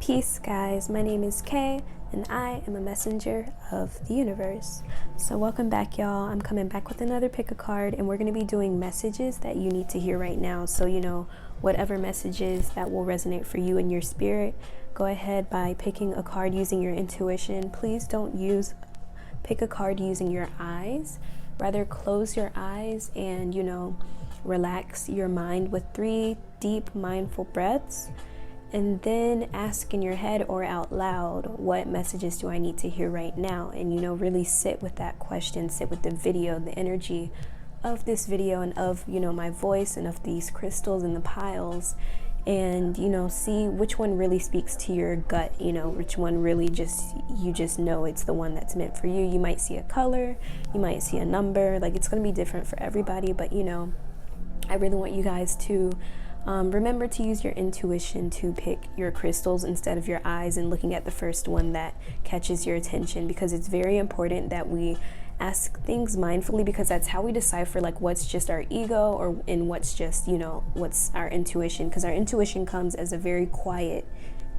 Peace, guys. My name is Kay, and I am a messenger of the universe. So welcome back, y'all. I'm coming back with another pick a card, and we're going to be doing messages that you need to hear right now. So, whatever messages that will resonate for you in your spirit, go ahead by picking a card using your intuition. Please don't pick a card using your eyes. Rather, close your eyes and, relax your mind with 3 deep, mindful breaths. And then ask in your head or out loud, what messages do I need to hear right now? And, really sit with that question, sit with the video, the energy of this video and of, my voice and of these crystals and the piles. And, see which one really speaks to your gut, which one really you just know it's the one that's meant for you. You might see a color, you might see a number, it's going to be different for everybody. But, I really want you guys to remember to use your intuition to pick your crystals instead of your eyes and looking at the first one that catches your attention, because it's very important that we ask things mindfully, because that's how we decipher what's just our ego and what's just what's our intuition, because our intuition comes as a very quiet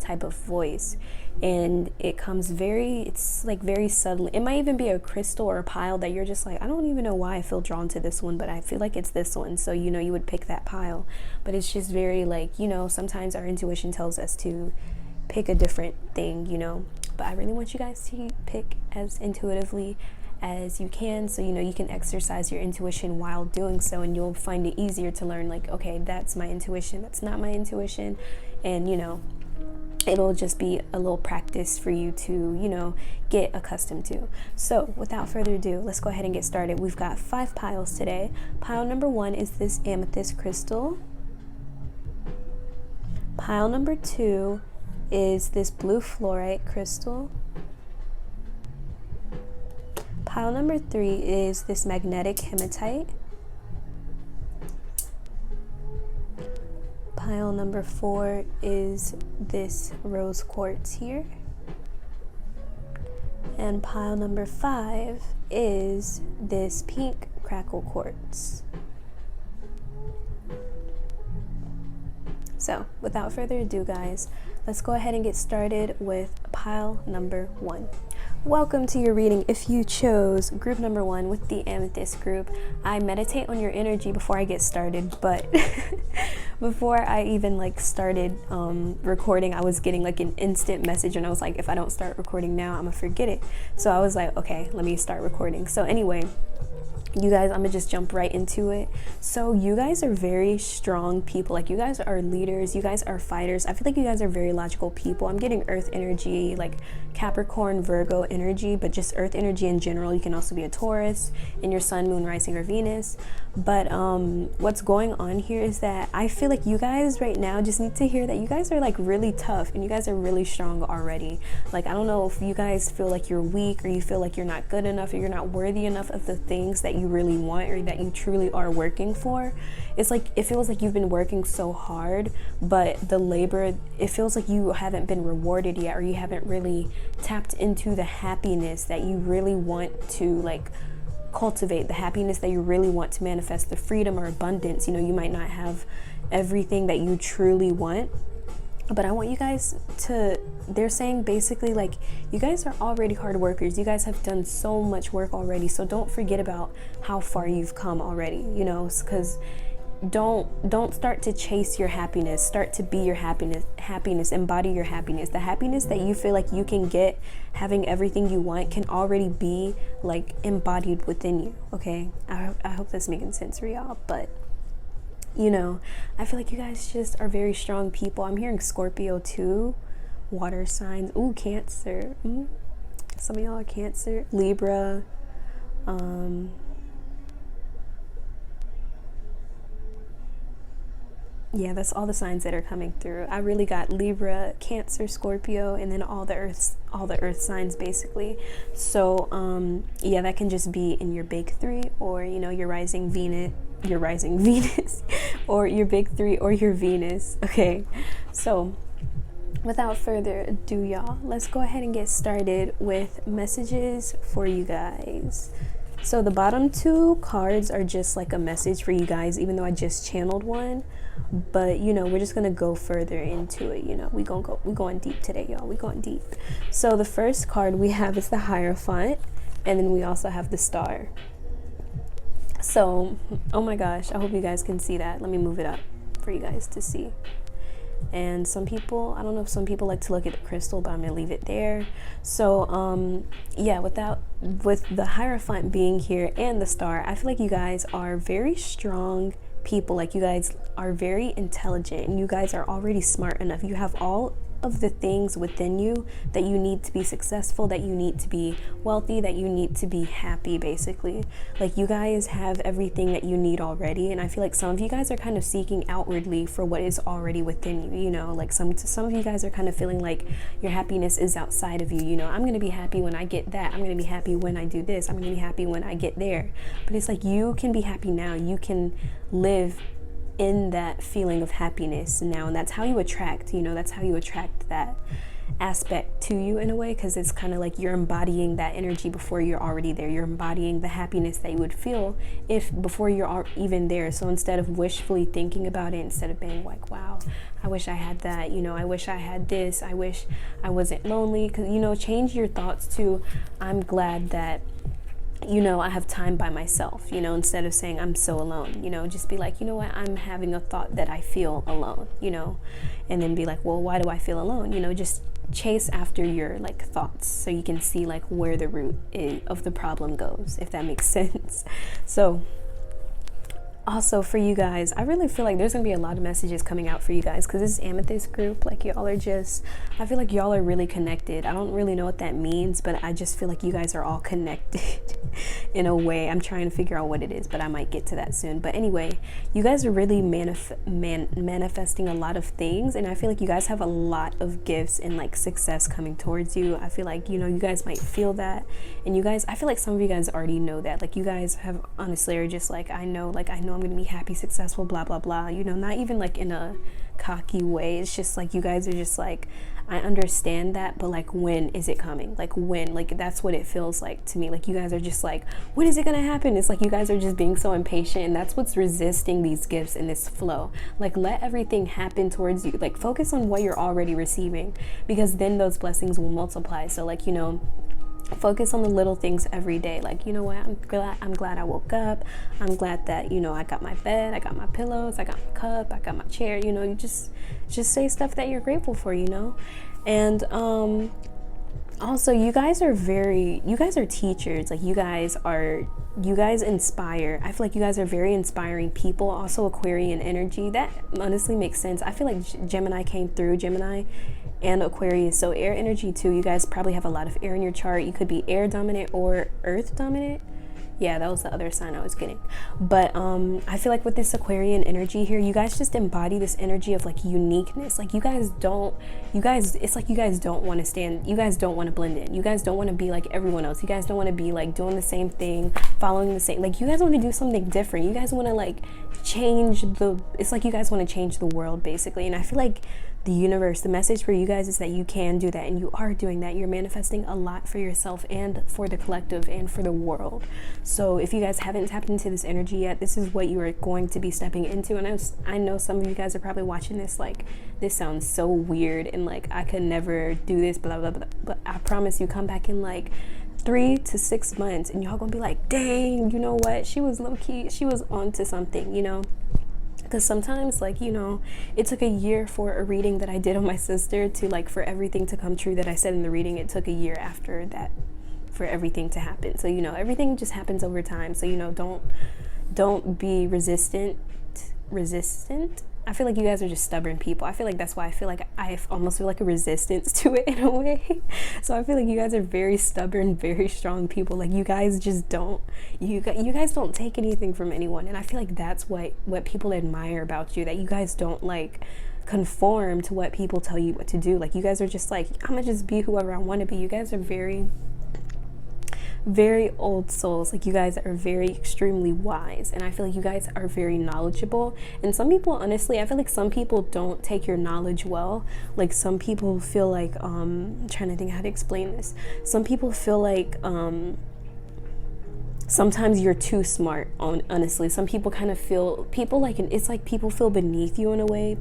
type of voice, and it comes very subtle. It might even be a crystal or a pile that you're just I don't even know why I feel drawn to this one, but I feel like it's this one, so you would pick that pile. But it's just very sometimes our intuition tells us to pick a different thing, but I really want you guys to pick as intuitively as you can, so you can exercise your intuition while doing so, and you'll find it easier to learn okay, that's my intuition, that's not my intuition, and it'll just be a little practice for you to, get accustomed to. So without further ado, let's go ahead and get started. We've got 5 piles today. Pile number 1 is this amethyst crystal. Pile number 2 is this blue fluorite crystal. Pile number 3 is this magnetic hematite. Pile number 4 is this rose quartz here. And pile number 5 is this pink crackle quartz. So without further ado, guys, let's go ahead and get started with pile number 1. Welcome to your reading. If you chose group number 1 with the amethyst group, I meditate on your energy before I get started, but before I even started recording, I was getting an instant message, and I was like, if I don't start recording now, I'm gonna forget it. So I was like, okay, let me start recording. So anyway, you guys, I'm gonna just jump right into it. So you guys are very strong people. You guys are leaders, you guys are fighters. I feel like you guys are very logical people. I'm getting earth energy, Capricorn, Virgo energy, but just earth energy in general. You can also be a Taurus in your sun, moon, rising, or Venus. But what's going on here is that I feel like you guys right now just need to hear that you guys are really tough, and you guys are really strong already. I don't know if you guys feel like you're weak, or you feel like you're not good enough, or you're not worthy enough of the things that you really want, or that you truly are working for. It's it feels like you've been working so hard, but the labor, it feels like you haven't been rewarded yet, or you haven't really tapped into the happiness that you really want to cultivate, the happiness that you really want to manifest, the freedom or abundance. You might not have everything that you truly want, but I want you guys to, they're saying basically you guys are already hard workers. You guys have done so much work already, so don't forget about how far you've come already, because don't start to chase your happiness. Start to be your happiness, embody your happiness. The happiness that you feel like you can get having everything you want can already be embodied within you. Okay, I hope that's making sense for y'all. But I feel like you guys just are very strong people. I'm hearing Scorpio too, water signs. Ooh, Cancer. Some of y'all are Cancer, Libra. Yeah, that's all the signs that are coming through. I really got Libra, Cancer, Scorpio, and then all the earth signs basically. So yeah, that can just be in your big 3, or your rising Venus, or your big 3, or your Venus. Okay, so without further ado, y'all, let's go ahead and get started with messages for you guys. So the bottom two cards are just like a message for you guys, even though I just channeled one. But you know, we're just gonna go further into it. You know, we going deep today, y'all. We going deep. So the first card we have is the Hierophant, and then we also have the Star. So, oh my gosh, I hope you guys can see that. Let me move it up for you guys to see. And some people, I don't know if some people like to look at the crystal, but I'm gonna leave it there. So yeah, with the Hierophant being here and the Star, I feel like you guys are very strong people. Like, you guys are very intelligent, and you guys are already smart enough. You have all of the things within you that you need to be successful, that you need to be wealthy, that you need to be happy, basically. Like, you guys have everything that you need already, and I feel like some of you guys are kind of seeking outwardly for what is already within you, you know. Like, some of you guys are kind of feeling like your happiness is outside of you, you know. I'm gonna be happy when I get that, I'm gonna be happy when I do this, I'm gonna be happy when I get there. But it's like, you can be happy now, you can live in that feeling of happiness now, and that's how you attract, you know, that's how you attract that aspect to you in a way, because it's kind of like you're embodying that energy before you're already there. You're embodying the happiness that you would feel if before you're even there. So instead of wishfully thinking about it, instead of being like, wow, I wish I had that, you know, I wish I had this, I wish I wasn't lonely, because, you know, change your thoughts to, I'm glad that, you know, I have time by myself, you know, instead of saying I'm so alone, you know, just be like, you know what, I'm having a thought that I feel alone, you know, and then be like, well, why do I feel alone? You know, just chase after your like thoughts so you can see like where the root of the problem goes, if that makes sense. So also for you guys, I really feel like there's gonna be a lot of messages coming out for you guys, because this amethyst group, like, y'all are just, I feel like y'all are really connected. I don't really know what that means, but I just feel like you guys are all connected in a way. I'm trying to figure out what it is, but I might get to that soon. But anyway, you guys are really manifesting a lot of things, and I feel like you guys have a lot of gifts and like success coming towards you. I feel like, you know, you guys might feel that, and you guys, I feel like some of you guys already know that. Like, you guys have honestly are just like, I know I'm gonna be happy, successful, blah blah blah, you know, not even like in a cocky way. It's just like you guys are just like, I understand that, but like, when is it coming? Like, when? Like, that's what it feels like to me. Like, you guys are just like, when is it gonna happen? It's like you guys are just being so impatient, and that's what's resisting these gifts and this flow. Like, let everything happen towards you. Like, focus on what you're already receiving, because then those blessings will multiply. So like, you know, focus on the little things every day. Like, you know what, I'm glad I woke up. I'm glad that, you know, I got my bed, I got my pillows, I got my cup, I got my chair. You know, you just say stuff that you're grateful for, you know. And also, you guys are teachers. Like, you guys inspire. I feel like you guys are very inspiring people. Also, Aquarian energy, that honestly makes sense. I feel like Gemini came through, Gemini and Aquarius. So air energy too. You guys probably have a lot of air in your chart. You could be air dominant or earth dominant. Yeah, that was the other sign I was getting. But I feel like with this Aquarian energy here, you guys just embody this energy of like uniqueness. Like, it's like you guys don't want to blend in. You guys don't want to be like everyone else. You guys don't want to be like doing the same thing, following the same, like, you guys want to do something different. You guys want to like it's like you guys want to change the world, basically. And I feel like the universe, the message for you guys is that you can do that, and you are doing that. You're manifesting a lot for yourself and for the collective and for the world. So if you guys haven't tapped into this energy yet, this is what you are going to be stepping into. And I know some of you guys are probably watching this like, this sounds so weird and like I could never do this, blah blah blah. But I promise you, come back in like 3 to 6 months and y'all gonna be like, dang, you know what, she was low-key, she was onto something, you know. Because sometimes, like, you know, it took a year for a reading that I did on my sister to like, for everything to come true that I said in the reading. It took a year after that for everything to happen. So, you know, everything just happens over time. So, you know, don't be resistant. I feel like you guys are just stubborn people. I feel like that's why I feel like I almost feel like a resistance to it in a way. So I feel like you guys are very stubborn, very strong people. Like, you guys just don't, you guys don't take anything from anyone. And I feel like that's what people admire about you, that you guys don't like conform to what people tell you what to do. Like, you guys are just like, I'm gonna just be whoever I want to be. You guys are very old souls. Like, you guys are very extremely wise, and I feel like you guys are very knowledgeable. And some people, honestly, I feel like some people don't take your knowledge well. Like, some people feel like I'm trying to think how to explain this. Some people feel like sometimes you're too smart, honestly. Some people kind of feel, people like, it's like people feel beneath you in a way,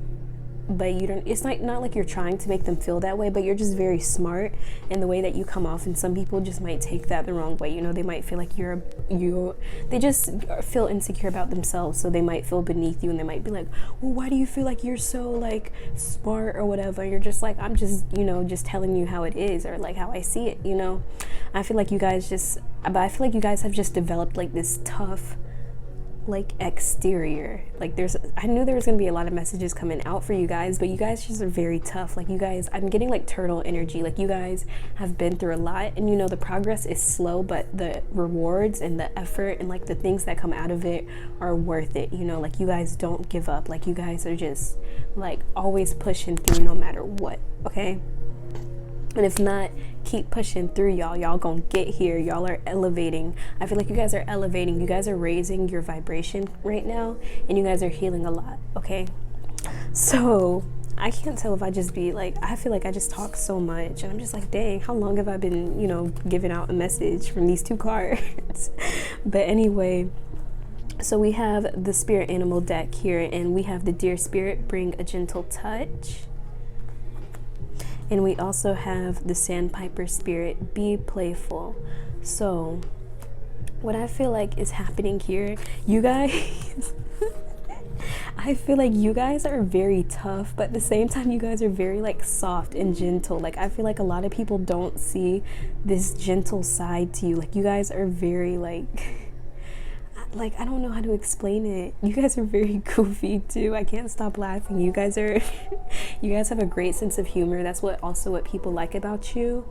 but you don't, it's not like you're trying to make them feel that way, but you're just very smart in the way that you come off, and some people just might take that the wrong way. You know, they might feel like they just feel insecure about themselves, so they might feel beneath you, and they might be like, well, why do you feel like you're so like smart or whatever? You're just like, I'm just, you know, just telling you how it is, or like how I see it, you know. I feel like you guys have just developed like this tough like exterior. Like I knew there was gonna be a lot of messages coming out for you guys, but you guys just are very tough. Like you guys, I'm getting like turtle energy. Like you guys have been through a lot, and you know the progress is slow, but the rewards and the effort and like the things that come out of it are worth it. You know, like you guys don't give up. Like you guys are just like always pushing through no matter what. Okay. And if not, keep pushing through, y'all. Y'all gonna get here. Y'all are elevating. I feel like you guys are elevating. You guys are raising your vibration right now, and you guys are healing a lot, okay? So I can't tell if I just be like, I feel like I just talk so much, and I'm just like, dang, how long have I been, you know, giving out a message from these two cards? But anyway, so we have the spirit animal deck here, and we have the deer spirit, bring a gentle touch. And we also have the sandpiper spirit, be playful. So what I feel like is happening here, you guys, I feel like you guys are very tough, but at the same time you guys are very like soft and gentle. Like I feel like a lot of people don't see this gentle side to you. Like you guys are very like I don't know how to explain it. You guys are very goofy too. I can't stop laughing. You guys have a great sense of humor. That's what people like about you.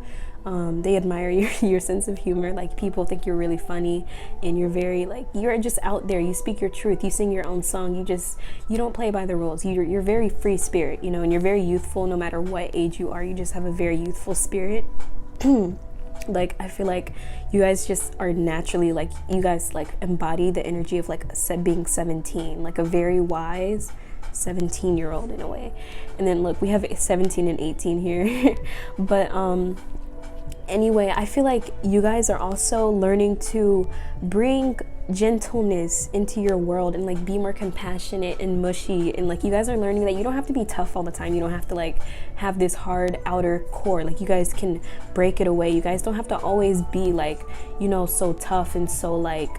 They admire your sense of humor. Like people think you're really funny, and you're very like, you're just out there. You speak your truth. You sing your own song. You don't play by the rules. You're very free spirit, you know, and you're very youthful. No matter what age you are, you just have a very youthful spirit. Like I feel like you guys just are naturally like, you guys like embody the energy of like being 17, like a very wise 17-year-old in a way. And then look, we have 17 and 18 here. But anyway, I feel like you guys are also learning to bring gentleness into your world, and like be more compassionate and mushy, and like you guys are learning that you don't have to be tough all the time. You don't have to like have this hard outer core. Like you guys can break it away. You guys don't have to always be like, you know, so tough and so like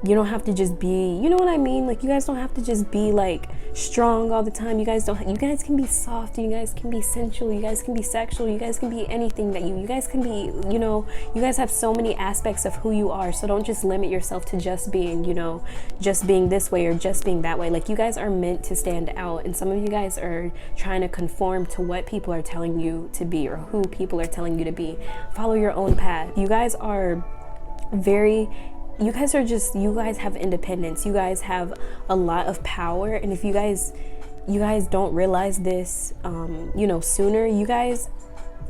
you don't have to just be, you know what I mean? Like you guys don't have to just be like strong all the time. You guys can be soft, you guys can be sensual, you guys can be sexual, you guys can be anything that you guys can be, you know, you guys have so many aspects of who you are. So don't just limit yourself to just being, you know, just being this way or just being that way. Like you guys are meant to stand out, and some of you guys are trying to conform to what people are telling you to be, or who people are telling you to be. Follow your own path. You guys have independence. You guys have a lot of power, and if you guys don't realize this you know, sooner, you guys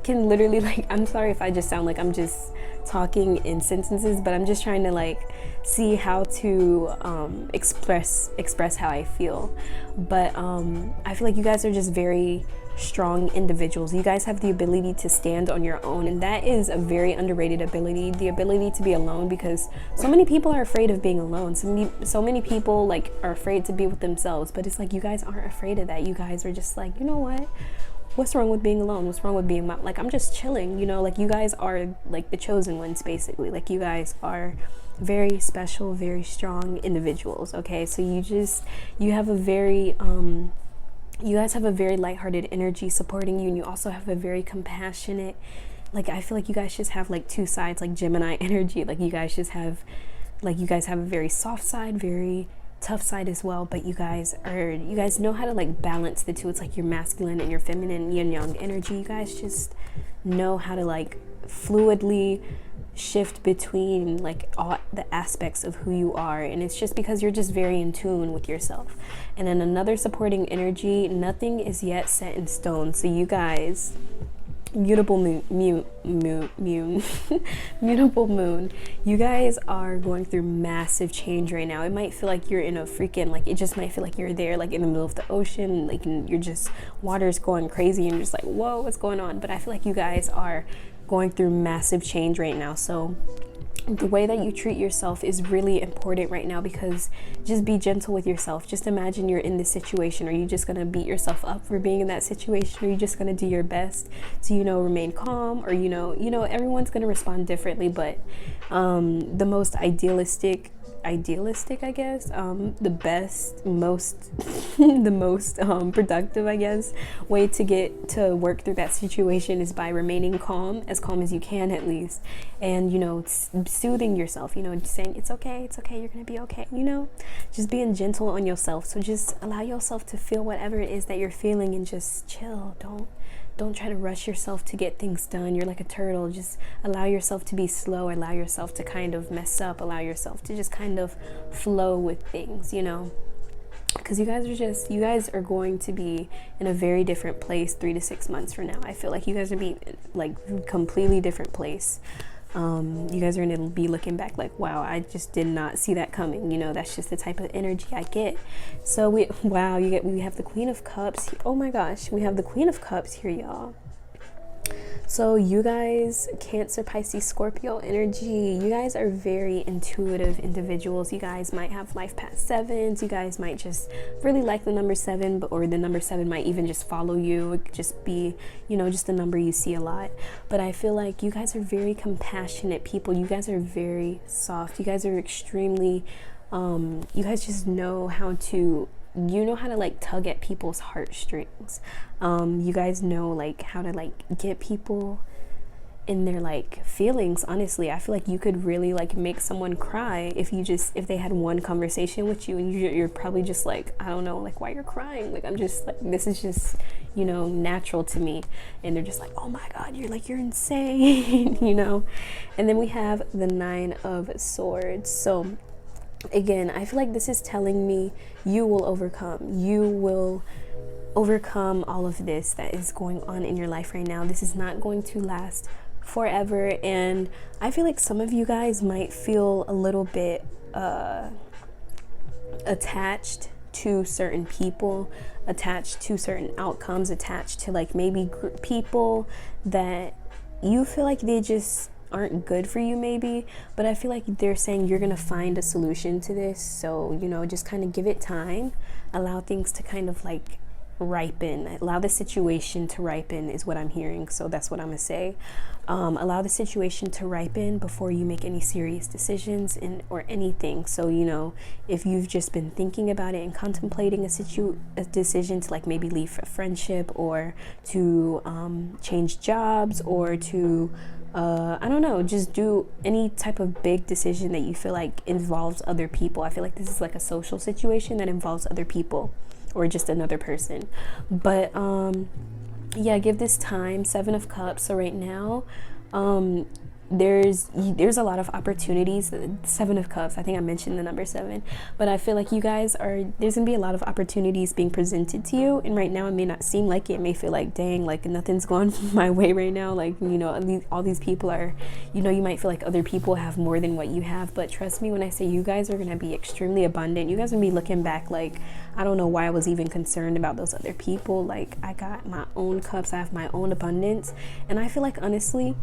can literally like, I'm sorry if I just sound like I'm just talking in sentences, but I'm just trying to like see how to express how I feel. But I feel like you guys are just very strong individuals. You guys have the ability to stand on your own, and that is a very underrated ability, the ability to be alone, because so many people are afraid of being alone. So many people like are afraid to be with themselves, but it's like you guys aren't afraid of that. You guys are just like, you know what's wrong with being alone? What's wrong with being like, I'm just chilling, you know? Like you guys are like the chosen ones, basically. Like you guys are very special, very strong individuals. Okay, so you have a very you guys have a very lighthearted energy supporting you, and you also have a very compassionate, like I feel like you guys just have like two sides, like Gemini energy. Like you guys have a very soft side, very tough side as well, but you guys know how to like balance the two. It's like your masculine and your feminine yin yang energy. You guys just know how to like fluidly shift between like all the aspects of who you are, and it's just because you're just very in tune with yourself. And then another supporting energy, nothing is yet set in stone. So you guys, mutable moon, you guys are going through massive change right now. It might feel like you're in a freaking, like, it just might feel like you're there like in the middle of the ocean, like, and you're just, water's going crazy and you're just like, whoa, what's going on? But I feel like you guys are going through massive change right now. So the way that you treat yourself is really important right now, because just be gentle with yourself. Just imagine you're in this situation. Are you just going to beat yourself up for being in that situation? Are you just going to do your best to, remain calm? Or, everyone's going to respond differently, but the most idealistic, I guess, the best, most the most productive, I guess, way to get to work through that situation is by remaining calm as you can, at least, and soothing yourself, saying it's okay, you're gonna be okay, just being gentle on yourself. So just allow yourself to feel whatever it is that you're feeling and just chill. Don't try to rush yourself to get things done. You're like a turtle. Just allow yourself to be slow. Allow yourself to kind of mess up. Allow yourself to just kind of flow with things, because you guys are going to be in a very different place 3 to 6 months from now. I feel like you guys are be like completely different place. You guys are going to be looking back like, wow, I just did not see that coming. That's just the type of energy I get. So we have the Queen of Cups. Oh my gosh, we have the Queen of Cups here, y'all. So you guys, Cancer, Pisces, Scorpio energy, you guys are very intuitive individuals. You guys might have life path 7s. You guys might just really like the number 7, or the number 7 might even just follow you. It could just be, just a number you see a lot. But I feel like you guys are very compassionate people. You guys are very soft. You guys are extremely, you guys just know how to like tug at people's heartstrings. You guys know like how to like get people in their like feelings. Honestly, I feel like you could really like make someone cry if they had one conversation with you, and you're probably just like, I don't know, like, why you're crying? Like, I'm just like, this is just natural to me. And they're just like, oh my god, you're insane. And then we have the 9 of Swords. So again, I feel like this is telling me you will overcome all of this that is going on in your life right now. This is not going to last forever, and I feel like some of you guys might feel a little bit attached to certain people, attached to certain outcomes, attached to like maybe people that you feel like they just aren't good for you maybe. But I feel like they're saying you're gonna find a solution to this. So just kind of give it time, allow things to kind of like ripen, allow the situation to ripen is what I'm hearing. So that's what I'm gonna say. Allow the situation to ripen before you make any serious decisions or anything. So if you've just been thinking about it and contemplating a decision to like maybe leave a friendship, or to change jobs, or to I don't know, just do any type of big decision that you feel like involves other people. I feel like this is like a social situation that involves other people or just another person. But yeah, give this time. 7 of Cups. So right now there's a lot of opportunities. 7 of Cups, I think I mentioned the number 7, but I feel like you guys there's gonna be a lot of opportunities being presented to you, and right now it may not seem like it may feel like, dang, like nothing's going my way right now, like all these people are, you might feel like other people have more than what you have. But trust me when I say you guys are gonna be extremely abundant. You guys are gonna be looking back like, I don't know why I was even concerned about those other people. Like, I got my own cups, I have my own abundance, and I feel like honestly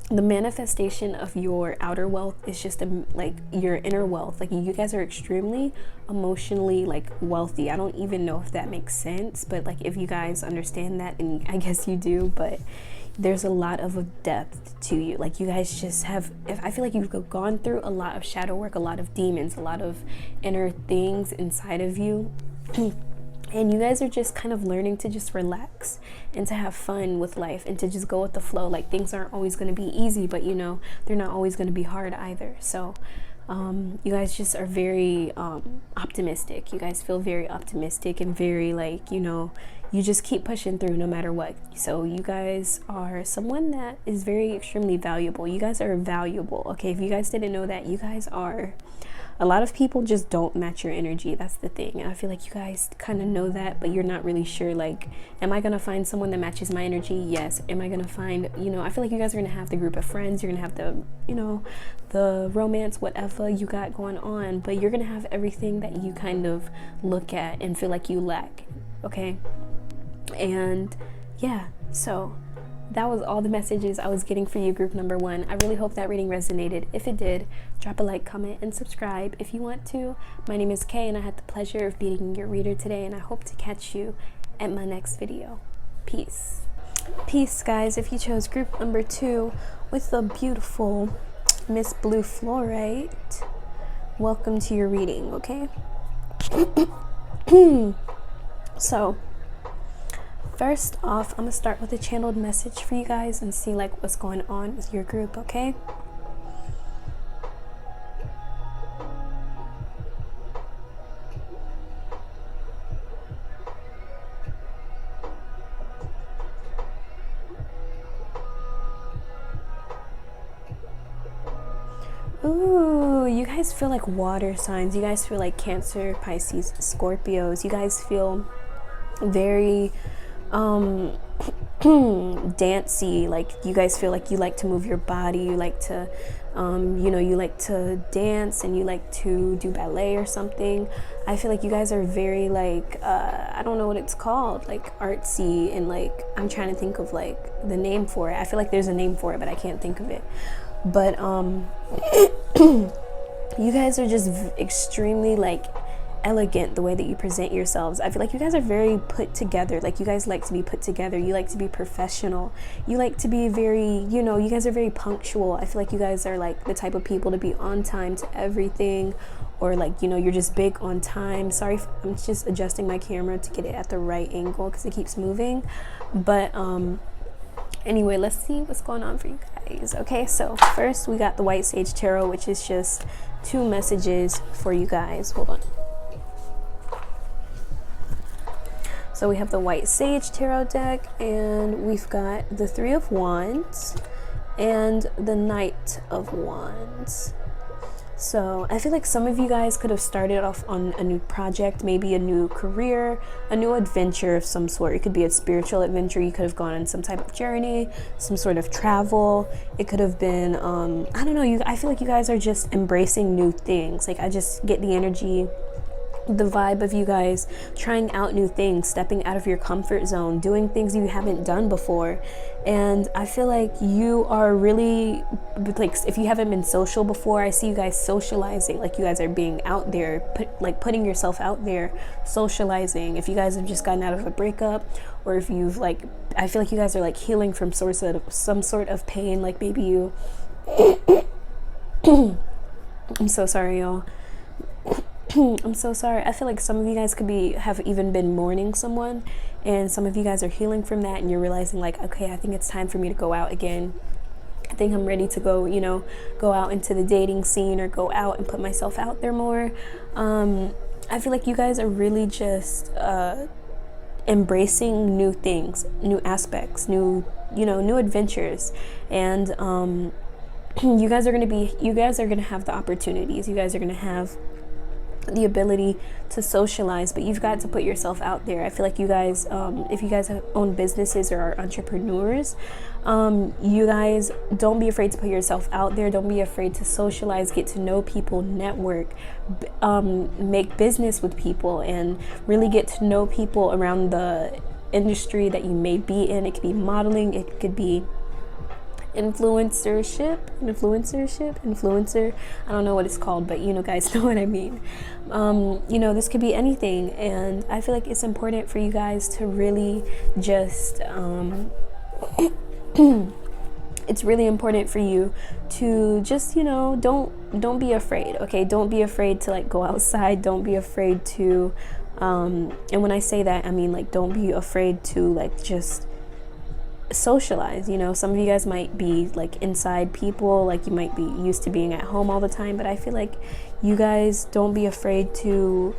the manifestation of your outer wealth is just like your inner wealth. Like, you guys are extremely emotionally like wealthy. I don't even know if that makes sense, but like if you guys understand that, and I guess you do, but there's a lot of depth to you. Like, you guys just have, I feel like you've gone through a lot of shadow work, a lot of demons, a lot of inner things inside of you. And you guys are just kind of learning to just relax and to have fun with life and to just go with the flow. Like, things aren't always going to be easy, but they're not always going to be hard either. So you guys just are very optimistic. You guys feel very optimistic and very like, you just keep pushing through no matter what. So you guys are someone that is very extremely valuable. You guys are valuable. Okay, if you guys didn't know that, you guys are. A lot of people just don't match your energy. That's the thing. And I feel like you guys kind of know that, but you're not really sure. Like, am I going to find someone that matches my energy? Yes. Am I going to find, I feel like you guys are going to have the group of friends. You're going to have the, the romance, whatever you got going on. But you're going to have everything that you kind of look at and feel like you lack. Okay. And yeah, so that was all the messages I was getting for you, group number 1. I really hope that reading resonated. If it did, drop a like, comment, and subscribe if you want to. My name is Kay, and I had the pleasure of being your reader today, and I hope to catch you at my next video. Peace. Peace, guys. If you chose group number 2 with the beautiful Miss Blue Fluorite, welcome to your reading, okay? So, first off, I'm gonna start with a channeled message for you guys and see like what's going on with your group, okay? Ooh, you guys feel like water signs. You guys feel like Cancer, Pisces, Scorpios. You guys feel very dancey. Like you guys feel like you like to move your body. You like to you like to dance, and you like to do ballet or something. I feel like you guys are very like I don't know what it's called, like artsy, and like I'm trying to think of like the name for it. I feel like there's a name for it, but I can't think of it. But you guys are just extremely like elegant the way that you present yourselves. I feel like you guys are very put together. Like you guys like to be put together. You like to be professional. You like to be very, you guys are very punctual. I feel like you guys are like the type of people to be on time to everything, or like, you're just big on time. Sorry, I'm just adjusting my camera to get it at the right angle because it keeps moving. But anyway, let's see what's going on for you guys. Okay, so first we got the White Sage Tarot, which is just 2 messages for you guys. Hold on. So we have the White Sage Tarot deck, and we've got the 3 of Wands and the Knight of Wands. So I feel like some of you guys could have started off on a new project, maybe a new career, a new adventure of some sort. It could be a spiritual adventure. You could have gone on some type of journey, some sort of travel. It could have been, I don't know. I feel like you guys are just embracing new things. Like I just get the energy, the vibe of you guys trying out new things, stepping out of your comfort zone, doing things you haven't done before. And I feel like you are really, like, if you haven't been social before, I see you guys socializing. Like you guys are being out there, putting yourself out there, socializing. If you guys have just gotten out of a breakup, or if you've like, I feel like you guys are like healing from some sort of pain. Like maybe you I'm so sorry, y'all. I'm so sorry. I feel like some of you guys could have even been mourning someone, and some of you guys are healing from that, and you're realizing like, okay, I think it's time for me to go out again. I think I'm ready to go, go out into the dating scene, or go out and put myself out there more. I feel like you guys are really just embracing new things, new aspects, new adventures, and you guys are going to have the opportunities. You guys are going to have the ability to socialize, but you've got to put yourself out there. I feel like you guys, if you guys own businesses or are entrepreneurs, you guys don't be afraid to put yourself out there. Don't be afraid to socialize, get to know people, network, make business with people, and really get to know people around the industry that you may be in. It could be modeling, it could be influencer. I don't know what it's called, but guys know what I mean. This could be anything, and I feel like it's important for you guys to really just it's really important for you to just don't be afraid. Okay, don't be afraid to like go outside. Don't be afraid to and when I say that, I mean like don't be afraid to like just socialize. Some of you guys might be like inside people, like you might be used to being at home all the time, but I feel like you guys don't be afraid to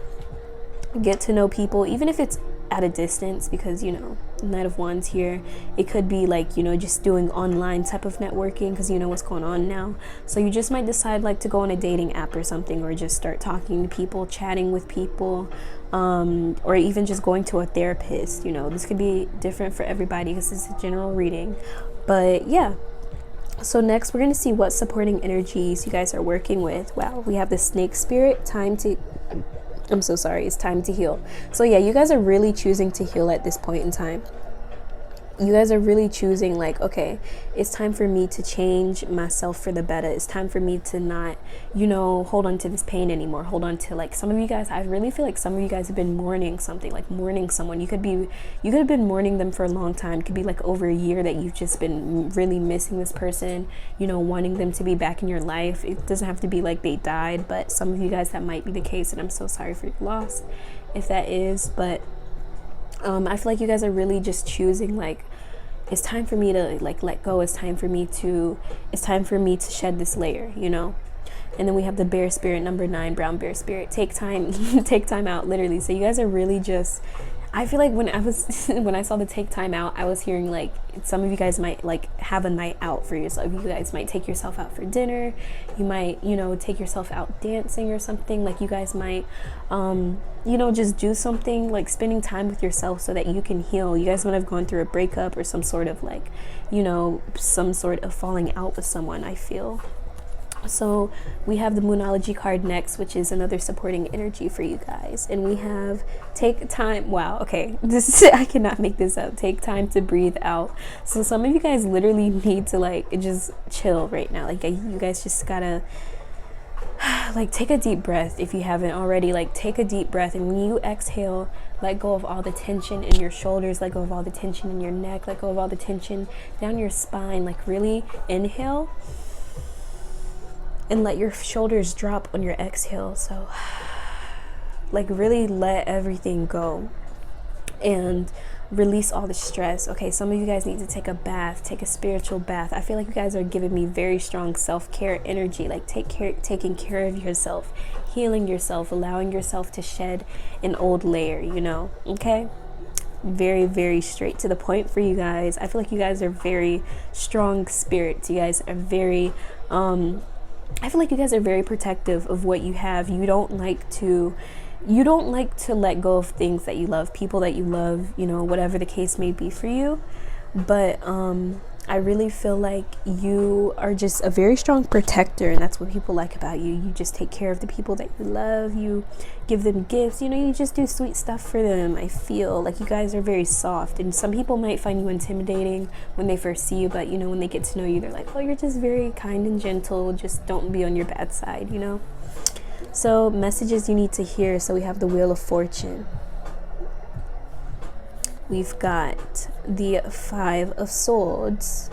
get to know people, even if it's at a distance, because Knight of Wands here, it could be like just doing online type of networking, because what's going on now. So you just might decide like to go on a dating app or something, or just start talking to people, chatting with people, or even just going to a therapist. This could be different for everybody because it's a general reading, but yeah. So next we're going to see what supporting energies you guys are working with. Wow, we have the Snake Spirit, I'm so sorry, it's time to heal. So yeah, you guys are really choosing to heal at this point in time. you guys are really choosing like, okay, it's time for me to change myself for the better. It's time for me to not, hold on to this pain anymore. Hold on to, like, some of you guys, I really feel like some of you guys have been mourning something, like mourning someone. You could have been mourning them for a long time. It could be like over a year that you've just been really missing this person, wanting them to be back in your life. It doesn't have to be like they died, but some of you guys, that might be the case, and I'm so sorry for your loss if that is. But I feel like you guys are really just choosing like, it's time for me to like let go. It's time for me to shed this layer, And then we have the bear spirit, number 9, brown bear spirit. Take time, take time out, literally. So you guys are really just, I feel like when I saw the take time out, I was hearing like some of you guys might like have a night out for yourself. You guys might take yourself out for dinner. You might, take yourself out dancing or something. Like you guys might, just do something like spending time with yourself so that you can heal. You guys might have gone through a breakup or some sort of like, some sort of falling out with someone, I feel. So we have the Moonology card next, which is another supporting energy for you guys. And we have take time. Wow. Okay. I cannot make this up. Take time to breathe out. So some of you guys literally need to like just chill right now. Like you guys just gotta like take a deep breath. If you haven't already, like take a deep breath. And when you exhale, let go of all the tension in your shoulders, let go of all the tension in your neck, let go of all the tension down your spine. Like really inhale. And let your shoulders drop on your exhale. So like really let everything go and release all the stress. Okay, some of you guys need to take a bath, take a spiritual bath. I feel like you guys are giving me very strong self-care energy, like taking care of yourself, healing yourself, allowing yourself to shed an old layer, okay? Very, very straight to the point for you guys. I feel like you guys are very strong spirits. You guys are very I feel like you guys are very protective of what you have. You don't like to let go of things that you love, people that you love, whatever the case may be for you. But I really feel like you are just a very strong protector, and that's what people like about you. You just take care of the people that you love. You give them gifts, you just do sweet stuff for them. I feel like you guys are very soft, and some people might find you intimidating when they first see you, but when they get to know you, they're like, oh, you're just very kind and gentle. Just don't be on your bad side, So messages you need to hear. So we have the Wheel of Fortune. We've got the 5 of Swords.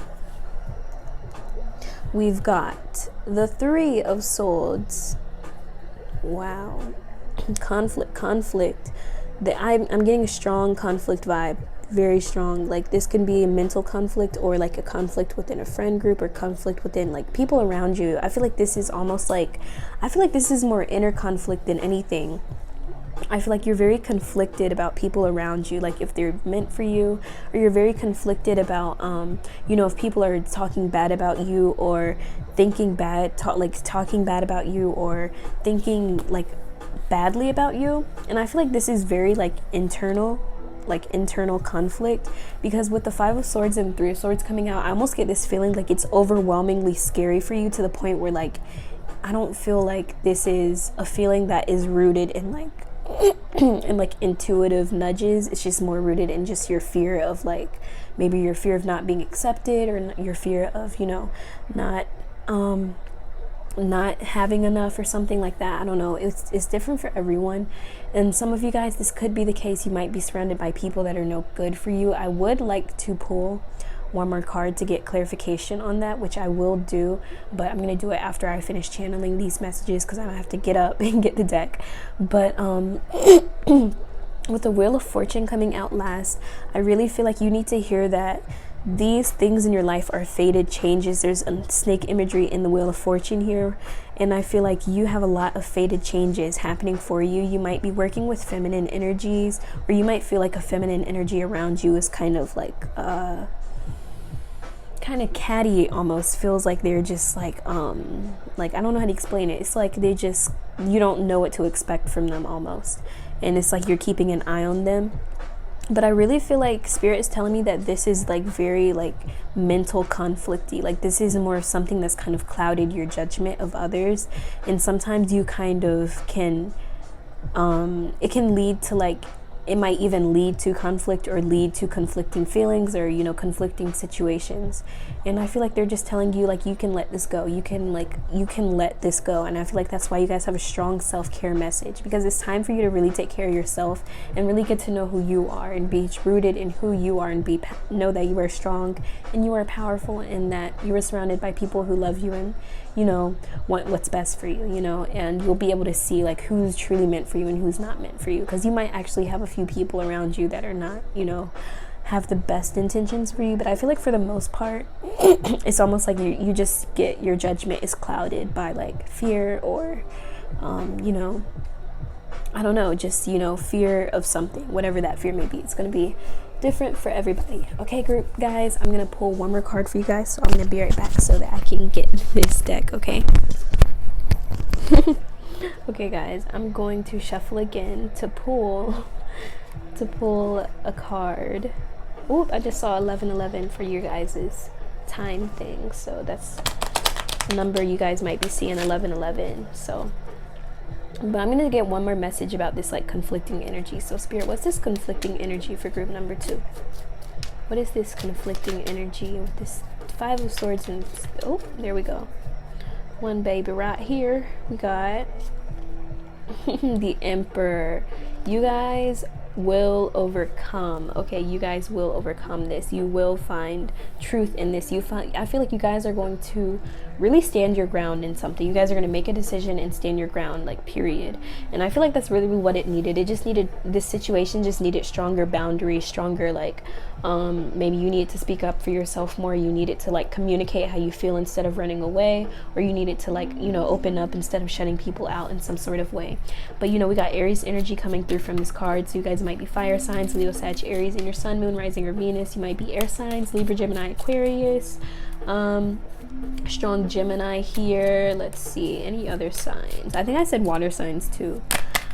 We've got the 3 of Swords. Wow. Conflict. I'm getting a strong conflict vibe. Very strong. Like this can be a mental conflict, or like a conflict within a friend group, or conflict within like people around you. I feel like this is more inner conflict than anything. I feel like you're very conflicted about people around you, like if they're meant for you, or you're very conflicted about, if people are talking bad about you, or thinking bad, talking bad about you, or thinking like badly about you. And I feel like this is very like internal conflict, because with the 5 of Swords and 3 of Swords coming out, I almost get this feeling like it's overwhelmingly scary for you, to the point where like I don't feel like this is a feeling that is rooted in like and like intuitive nudges. It's just more rooted in just your fear of like, maybe your fear of not being accepted, or your fear of not having enough, or something like that. I don't know. It's different for everyone, and some of you guys, this could be the case. You might be surrounded by people that are no good for you. I would like to pull one more card to get clarification on that, which I will do, but I'm gonna do it after I finish channeling these messages, because I don't have to get up and get the deck. But with the Wheel of Fortune coming out last, I really feel like you need to hear that these things in your life are fated changes. There's a snake imagery in the Wheel of Fortune here, and I feel like you have a lot of fated changes happening for you. You might be working with feminine energies, or you might feel like a feminine energy around you is kind of like kind of catty, almost feels like they're just like I don't know how to explain it. It's like you don't know what to expect from them almost, and it's like you're keeping an eye on them. But I really feel like Spirit is telling me that this is like very like mental conflicty. Like this is more of something that's kind of clouded your judgment of others, and sometimes you kind of can it can lead to like it might even lead to conflict or lead to conflicting feelings or, you know, conflicting situations. And I feel like they're just telling you, like, you can let this go. You can let this go. And I feel like that's why you guys have a strong self-care message, because it's time for you to really take care of yourself and really get to know who you are and be rooted in who you are, and know that you are strong and you are powerful, and that you are surrounded by people who love you and, you know, want what's best for you, you know. And you'll be able to see, like, who's truly meant for you and who's not meant for you, because you might actually have a few people around you that are not, you know, have the best intentions for you. But I feel like for the most part, it's almost like you just get, your judgment is clouded by, like, fear or you know, I don't know, just, you know, fear of something, whatever that fear may be. It's going to be different for everybody. Okay, group guys, I'm going to pull one more card for you guys, so I'm going to be right back so that I can get this deck, okay? Okay guys, I'm going to shuffle again to pull a card. Oop, I just saw 1111 for your guys's time thing, so that's a number you guys might be seeing, 1111. So, but I'm gonna get one more message about this, like, conflicting energy. So Spirit, what's this conflicting energy for group number 2? What is this conflicting energy with this 5 of Swords and, oh, there we go. One baby right here. We got the Emperor. You guys will overcome. Okay, you guys will overcome this. You will find truth in this. I feel like you guys are going to really stand your ground in something. You guys are going to make a decision and stand your ground, like, period. And I feel like that's really what it needed. It just needed, this situation just needed stronger boundaries, stronger, like, maybe you needed to speak up for yourself more. You needed to, like, communicate how you feel instead of running away, or you needed to, like, you know, open up instead of shutting people out in some sort of way. But, you know, we got Aries energy coming through from this card. So you guys might be fire signs, Leo, Sag, Aries in your sun, moon, rising, or Venus. You might be air signs, Libra, Gemini, Aquarius. Strong Gemini here. Let's see, any other signs? I think I said water signs too.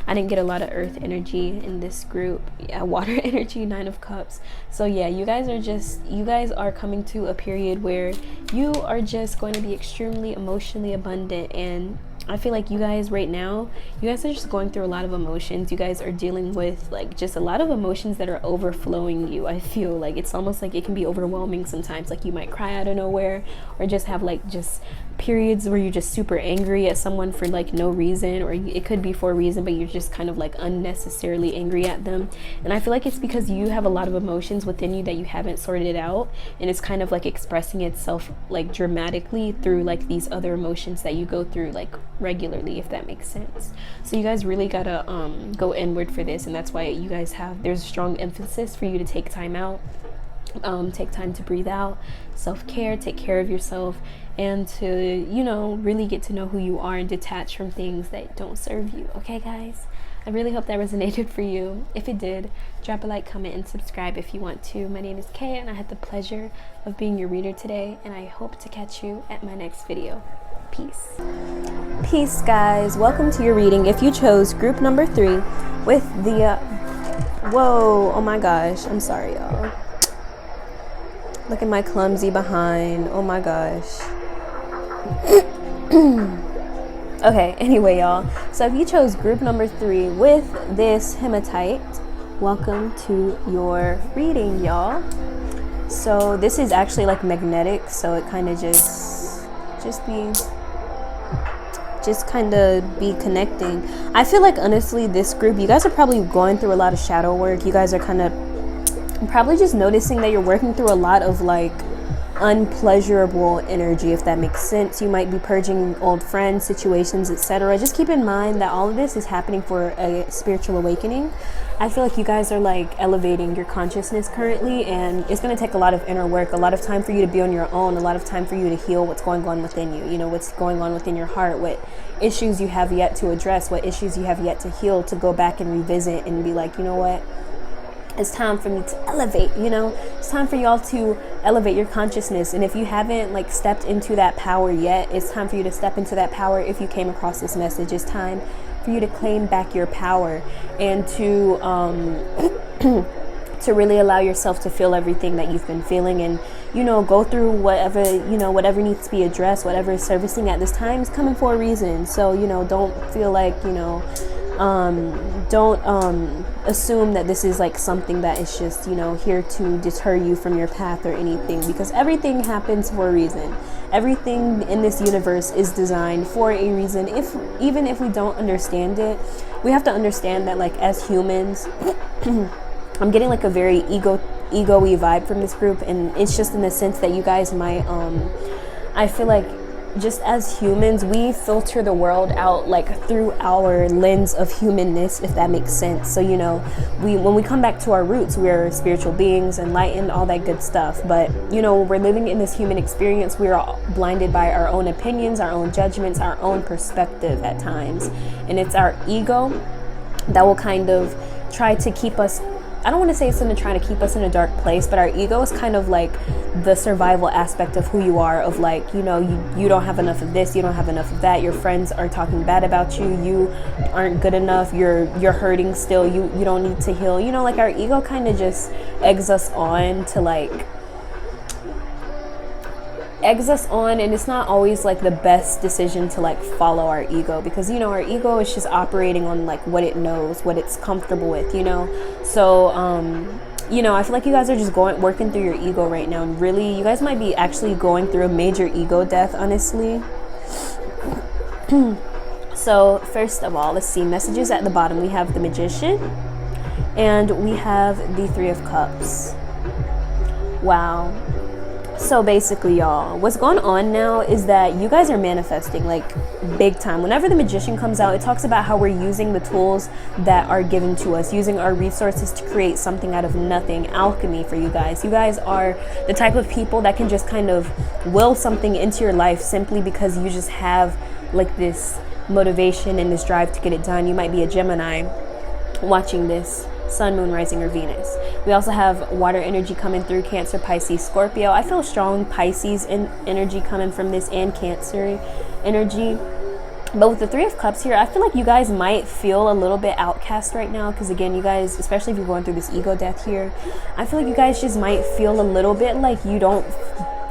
I didn't get a lot of earth energy in this group. Yeah, water energy, 9 of Cups. So yeah, you guys are coming to a period where you are just going to be extremely emotionally abundant. And I feel like you guys right now, you guys are just going through a lot of emotions. You guys are dealing with, like, just a lot of emotions that are overflowing you. I feel like it's almost like it can be overwhelming sometimes. Like, you might cry out of nowhere, or just have, like, just periods where you're just super angry at someone for, like, no reason, or it could be for a reason, but you're just kind of, like, unnecessarily angry at them. And I feel like it's because you have a lot of emotions within you that you haven't sorted out, and it's kind of, like, expressing itself, like, dramatically through, like, these other emotions that you go through, like, regularly, if that makes sense. So you guys really gotta go inward for this, and that's why you guys there's a strong emphasis for you to take time out, take time to breathe out, self-care, take care of yourself, and to, you know, really get to know who you are and detach from things that don't serve you. Okay guys, I really hope that resonated for you. If it did, drop a like, comment, and subscribe if you want to. My name is Kay, and I had the pleasure of being your reader today, and I hope to catch you at my next video. Peace. Peace, guys. Welcome to your reading. If you chose group number 3 with the whoa, oh my gosh, I'm sorry y'all, look at my clumsy behind, oh my gosh. Okay, anyway y'all, so if you chose group number 3 with this hematite, welcome to your reading, y'all. So this is actually, like, magnetic, so it kind of just kind of be connecting. I feel like, honestly, this group, you guys are probably going through a lot of shadow work. You guys are kind of probably just noticing that you're working through a lot of, like, unpleasurable energy, if that makes sense. You might be purging old friends, situations, etc. Just keep in mind that all of this is happening for a spiritual awakening. I feel like you guys are, like, elevating your consciousness currently, and it's going to take a lot of inner work, a lot of time for you to be on your own, a lot of time for you to heal what's going on within you, you know, what's going on within your heart, what issues you have yet to address, what issues you have yet to heal, to go back and revisit and be like, you know what, it's time for me to elevate, you know, it's time for y'all to elevate your consciousness. And if you haven't, like, stepped into that power yet, it's time for you to step into that power. If you came across this message, it's time for you to claim back your power, and to to really allow yourself to feel everything that you've been feeling, and, you know, go through whatever, you know, whatever needs to be addressed, whatever is servicing at this time is coming for a reason. So, you know, don't feel like, you know, don't assume that this is like something that is just, you know, here to deter you from your path or anything, because everything happens for a reason. Everything in this universe is designed for a reason. Even if we don't understand it, we have to understand that, like, as humans, I'm getting like a very ego-y vibe from this group, and it's just in the sense that you guys might I feel like just as humans, we filter the world out like through our lens of humanness, if that makes sense. So, you know, when we come back to our roots, we're spiritual beings, enlightened, all that good stuff. But, you know, when we're living in this human experience, we are blinded by our own opinions, our own judgments, our own perspective at times. And it's our ego that will kind of try to keep us, I don't want to say it's going to try to keep us in a dark place, but our ego is kind of like the survival aspect of who you are, of like, you know, you don't have enough of this, you don't have enough of that, your friends are talking bad about you, you aren't good enough, you're hurting still, you don't need to heal, you know, like our ego kind of just eggs us on, and it's not always like the best decision to like follow our ego, because, you know, our ego is just operating on like what it knows, what it's comfortable with, you know. So you know, I feel like you guys are just working through your ego right now, and really you guys might be actually going through a major ego death, honestly. So first of all, let's see, messages at the bottom. We have the Magician and we have the Three of Cups. Wow. So basically, y'all, what's going on now is that you guys are manifesting like big time. Whenever the Magician comes out, it talks about how we're using the tools that are given to us, using our resources to create something out of nothing. Alchemy for you guys. You guys are the type of people that can just kind of will something into your life simply because you just have like this motivation and this drive to get it done. You might be a Gemini watching this. Sun, Moon, Rising, or Venus. We also have water energy coming through, Cancer, Pisces, Scorpio. I feel strong Pisces energy coming from this, and Cancer energy. But with the Three of Cups here, I feel like you guys might feel a little bit outcast right now, because again, you guys, especially if you're going through this ego death here, I feel like you guys just might feel a little bit like you don't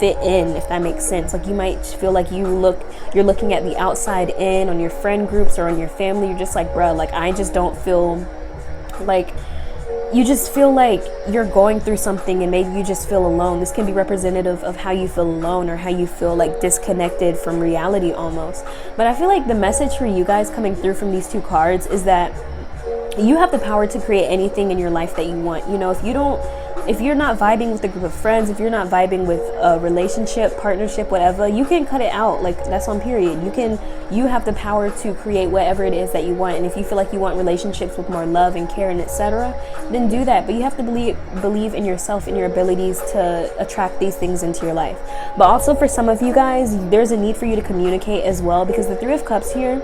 fit in, if that makes sense. Like you might feel like you're looking at the outside in on your friend groups or on your family. You're just like, bruh, like I just don't feel like, you just feel like you're going through something and maybe you just feel alone. This can be representative of how you feel alone or how you feel like disconnected from reality almost. But I feel like the message for you guys coming through from these two cards is that you have the power to create anything in your life that you want. You know, if you're not vibing with a group of friends, if you're not vibing with a relationship, partnership, whatever, you can cut it out. Like that's on period. You have the power to create whatever it is that you want. And if you feel like you want relationships with more love and care and etc., then do that. But you have to believe in yourself and your abilities to attract these things into your life. But also for some of you guys, there's a need for you to communicate as well, because the Three of Cups here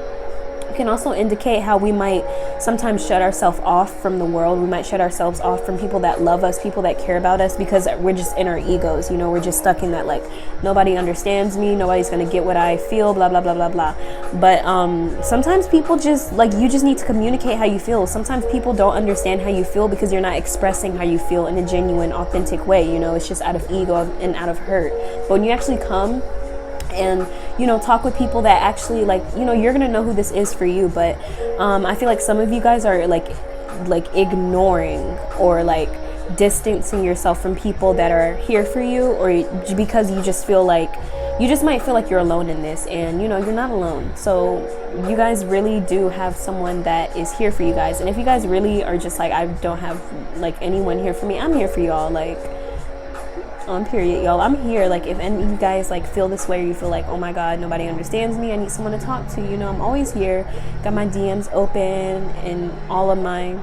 can also indicate how we might sometimes shut ourselves off from the world. We might shut ourselves off from people that love us, people that care about us, because we're just in our egos, you know, we're just stuck in that like nobody understands me, nobody's gonna get what I feel, blah blah blah blah blah. But sometimes people just like, you just need to communicate how you feel. Sometimes people don't understand how you feel because you're not expressing how you feel in a genuine, authentic way, you know. It's just out of ego and out of hurt. But when you actually come and, you know, talk with people that actually, like, you know, you're gonna know who this is for you. But I feel like some of you guys are like ignoring or like distancing yourself from people that are here for you, or because you just feel like, you just might feel like you're alone in this, and you know, you're not alone. So you guys really do have someone that is here for you guys. And if you guys really are just like, I don't have like anyone here for me, I'm here for y'all. Like, on period, y'all, I'm here. Like if any of you guys like feel this way, or you feel like, oh my god, nobody understands me, I need someone to talk to, you know, I'm always here. Got my DMs open and all of my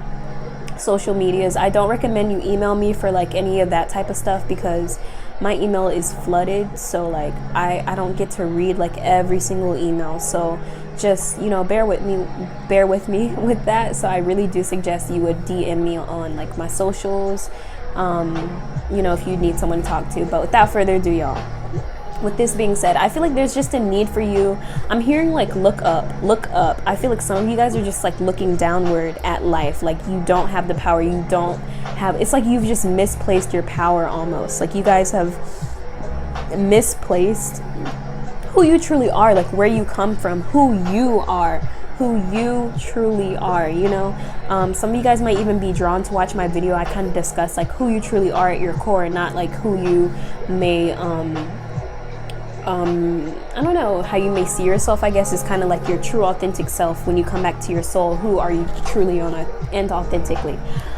social medias. I don't recommend you email me for like any of that type of stuff, because my email is flooded. So like I don't get to read like every single email. So just, you know, bear with me with that. So I really do suggest you would DM me on like my socials, you know, if you need someone to talk to. But without further ado, y'all, with this being said, I feel like there's just a need for you. I'm hearing like look up. I feel like some of you guys are just like looking downward at life, like you don't have the power, you don't have, it's like you've just misplaced your power almost. Like you guys have misplaced who you truly are, like where you come from, who you are who you truly are, you know. Some of you guys might even be drawn to watch my video. I kind of discuss like who you truly are at your core, not like who you may I don't know, how you may see yourself, I guess, is kind of like your true authentic self. When you come back to your soul, who are you truly on and authentically.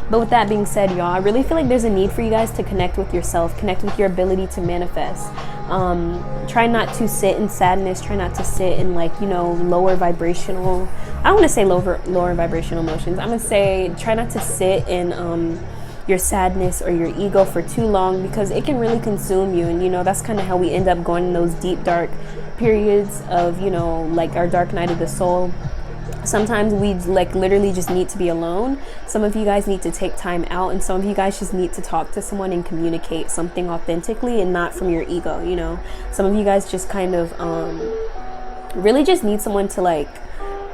But with that being said, y'all, I really feel like there's a need for you guys to connect with yourself, connect with your ability to manifest. Try not to sit in sadness, try not to sit in like, you know, lower vibrational, I don't want to say lower vibrational emotions. I'm going to say try not to sit in your sadness or your ego for too long, because it can really consume you. And you know, that's kind of how we end up going in those deep dark periods of, you know, like our dark night of the soul. Sometimes we like literally just need to be alone. Some of you guys need to take time out, and some of you guys just need to talk to someone and communicate something authentically and not from your ego, you know. Some of you guys just kind of really just need someone to like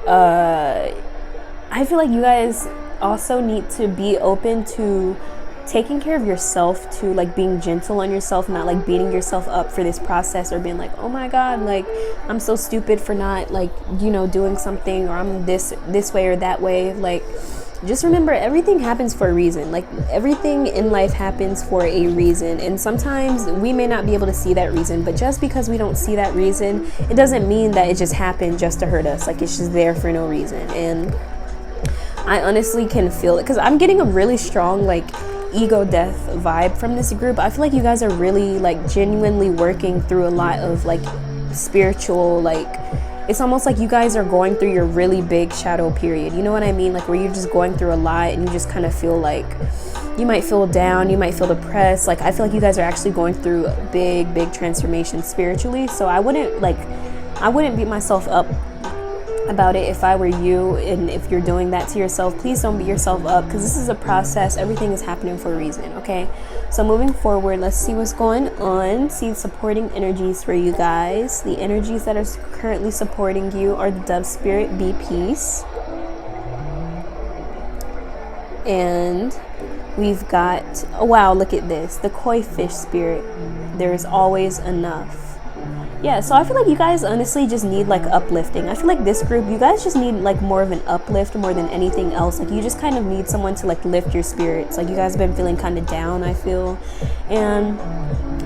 I feel like you guys also need to be open to taking care of yourself, to like being gentle on yourself, not like beating yourself up for this process or being like, oh my god, like I'm so stupid for not like, you know, doing something, or I'm this way or that way. Like, just remember, everything happens for a reason. Like, everything in life happens for a reason, and sometimes we may not be able to see that reason, but just because we don't see that reason, it doesn't mean that it just happened just to hurt us. Like, it's just there for no reason. And I honestly can feel it, because I'm getting a really strong like ego death vibe from this group. I feel like you guys are really like genuinely working through a lot of like spiritual, like it's almost like you guys are going through your really big shadow period, you know what I mean? Like, where you're just going through a lot and you just kind of feel like you might feel down, you might feel depressed. Like, I feel like you guys are actually going through a big transformation spiritually. So I wouldn't beat myself up about it if I were you. And if you're doing that to yourself, please don't beat yourself up, because this is a process. Everything is happening for a reason. Okay, so moving forward, let's see what's going on. See supporting energies for you guys. The energies that are currently supporting you are the Dove Spirit, Be Peace, and we've got, oh wow, look at this, the Koi Fish Spirit, there is always enough. Yeah, so I feel like you guys honestly just need like uplifting. I feel like this group, you guys just need like more of an uplift more than anything else. Like, you just kind of need someone to like lift your spirits. Like, you guys have been feeling kind of down, I feel. And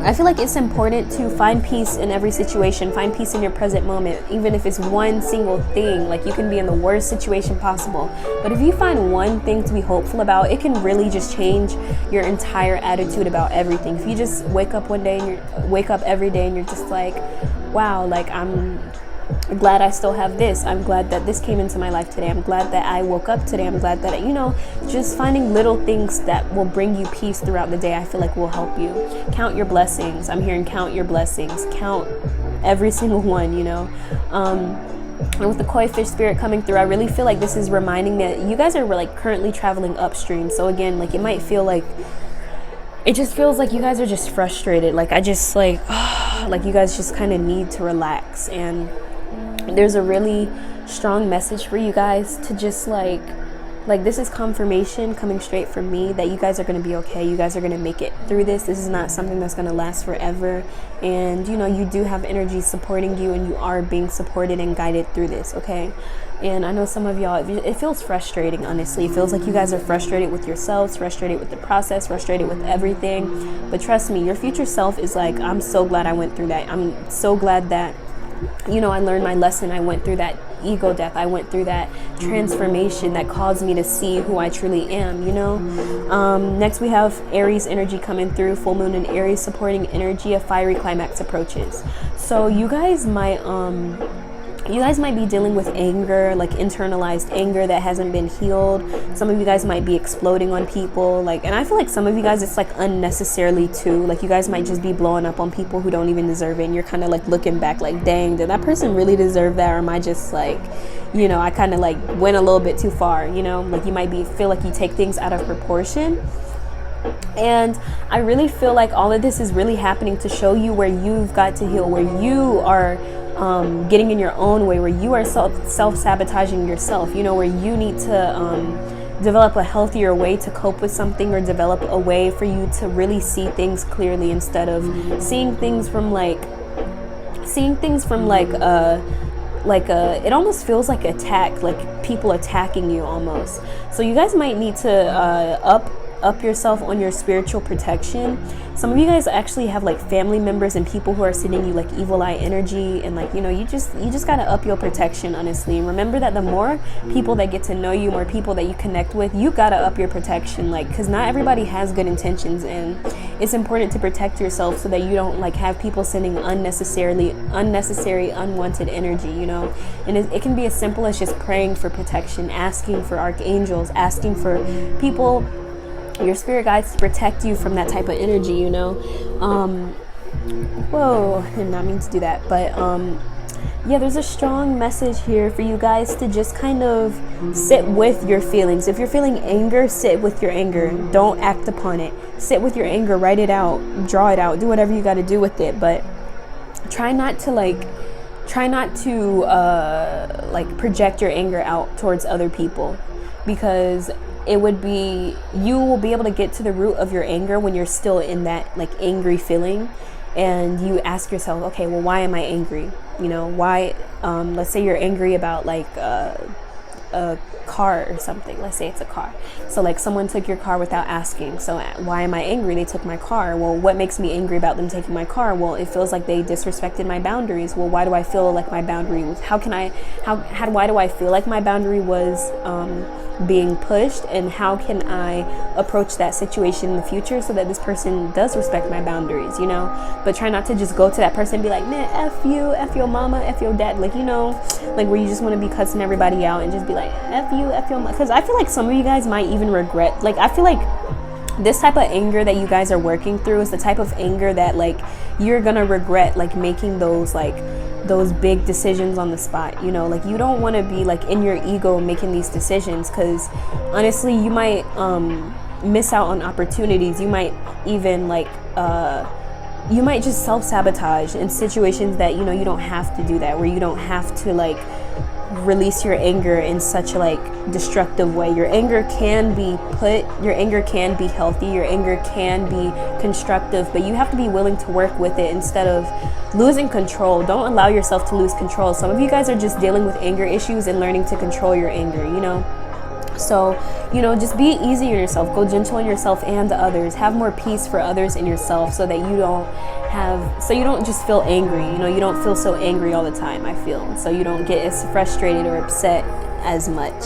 I feel like it's important to find peace in every situation. Find peace in your present moment, even if it's one single thing. Like, you can be in the worst situation possible, but if you find one thing to be hopeful about, it can really just change your entire attitude about everything. If you just wake up one day and you wake up every day and you're just like, wow, like I'm glad I still have this. I'm glad that this came into my life today. I'm glad that I woke up today. I'm glad that, you know, just finding little things that will bring you peace throughout the day, I feel like will help you. Count your blessings. I'm hearing count your blessings. Count every single one, you know. And with the Koi Fish Spirit coming through, I really feel like this is reminding me that you guys are like currently traveling upstream. So again, like, it might feel like, it just feels like you guys are just frustrated. Like, I just like, like you guys just kind of need to relax. And there's a really strong message for you guys to just like this is confirmation coming straight from me that you guys are going to be okay. You guys are going to make it through this. This is not something that's going to last forever. And, you know, you do have energy supporting you, and you are being supported and guided through this, okay? And I know some of y'all, it feels frustrating, honestly. It feels like you guys are frustrated with yourselves, frustrated with the process, frustrated with everything. But trust me, your future self is like, I'm so glad I went through that. I'm so glad that, you know, I learned my lesson. I went through that ego death. I went through that transformation that caused me to see who I truly am, you know. Next we have Aries energy coming through. Full moon in Aries supporting energy. A fiery climax approaches. So you guys might be dealing with anger, like internalized anger that hasn't been healed. Some of you guys might be exploding on people, like, and I feel like some of you guys, it's like unnecessarily too. Like, you guys might just be blowing up on people who don't even deserve it, and you're kind of like looking back like, dang, did that person really deserve that, or am I just like, you know, I kind of like went a little bit too far, you know? Like, you might feel like you take things out of proportion. And I really feel like all of this is really happening to show you where you've got to heal, where you are getting in your own way, where you are self-sabotaging yourself, you know, where you need to develop a healthier way to cope with something, or develop a way for you to really see things clearly, instead of seeing things from like like it almost feels like attack, like people attacking you almost. So you guys might need to up yourself on your spiritual protection. Some of you guys actually have like family members and people who are sending you like evil eye energy, and like, you know, you just got to up your protection, honestly. And remember that the more people that get to know you, more people that you connect with, you got to up your protection, like, because not everybody has good intentions, and it's important to protect yourself so that you don't like have people sending unnecessary unwanted energy, you know. And it can be as simple as just praying for protection, asking for archangels, asking for people, your spirit guides, to protect you from that type of energy, you know. Whoa, I did not mean to do that, but yeah, there's a strong message here for you guys to just kind of sit with your feelings. If you're feeling anger, sit with your anger. Don't act upon it. Sit with your anger, write it out, draw it out, do whatever you got to do with it, but try not to project your anger out towards other people, because you will be able to get to the root of your anger when you're still in that like angry feeling, and you ask yourself, okay, well, why am I angry? You know, why, let's say you're angry about like a car or something. Let's say it's a car. So like someone took your car without asking. So why am I angry? They took my car. Well, what makes me angry about them taking my car? Well, it feels like they disrespected my boundaries. Well, why do I feel like my boundary was, why do I feel like my boundary was being pushed, and how can I approach that situation in the future so that this person does respect my boundaries, you know? But try not to just go to that person and be like, man, F you, F your mama, F your dad, like, you know, like where you just want to be cussing everybody out and just be like, F you, F your mama. Because I feel like some of you guys might even regret, like, I feel like this type of anger that you guys are working through is the type of anger that like you're gonna regret, like making those big decisions on the spot, you know. Like you don't want to be like in your ego making these decisions, because honestly you might miss out on opportunities. You might even like you might just self-sabotage in situations that, you know, you don't have to do that, where you don't have to like release your anger in such a like destructive way. Your anger can be healthy, your anger can be constructive, but you have to be willing to work with it instead of losing control. Don't allow yourself to lose control. Some of you guys are just dealing with anger issues and learning to control your anger, you know. So, you know, just be easy on yourself, go gentle on yourself and others, have more peace for others and yourself, so that you don't just feel angry, you know, you don't feel so angry all the time, I feel, so you don't get as frustrated or upset as much.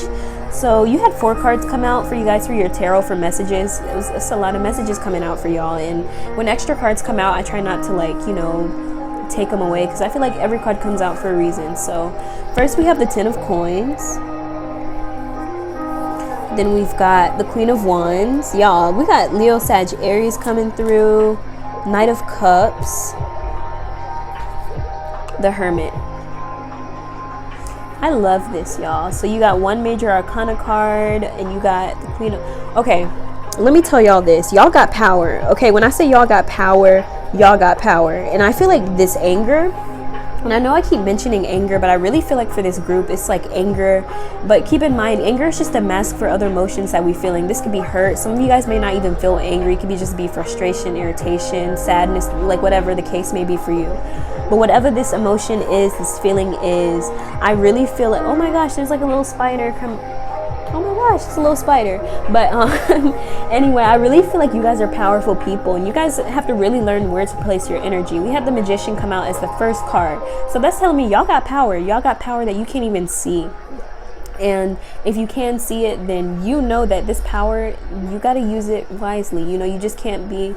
So you had 4 cards come out for you guys for your tarot for messages. It's a lot of messages coming out for y'all, and when extra cards come out, I try not to like, you know, take them away, because I feel like every card comes out for a reason. So first we have the 10 of coins. Then we've got the Queen of Wands. Y'all, we got Leo, Sag, Aries coming through. Knight of Cups. The Hermit. I love this, y'all. So you got one major arcana card, and you got the Queen of... Okay, let me tell y'all this. Y'all got power. Okay, when I say y'all got power, y'all got power. And I feel like this anger... And I know I keep mentioning anger, but I really feel like for this group, it's like anger. But keep in mind, anger is just a mask for other emotions that we're feeling. This could be hurt. Some of you guys may not even feel angry. It could be just be frustration, irritation, sadness, like whatever the case may be for you. But whatever this emotion is, this feeling is, I really feel it. Oh my gosh, there's like a little spider come. Oh my gosh, it's a little spider. But anyway, I really feel like you guys are powerful people, and you guys have to really learn where to place your energy. We had the Magician come out as the first card. So that's telling me y'all got power. Y'all got power that you can't even see. And if you can see it, then you know that this power, you got to use it wisely. You know, you just can't be,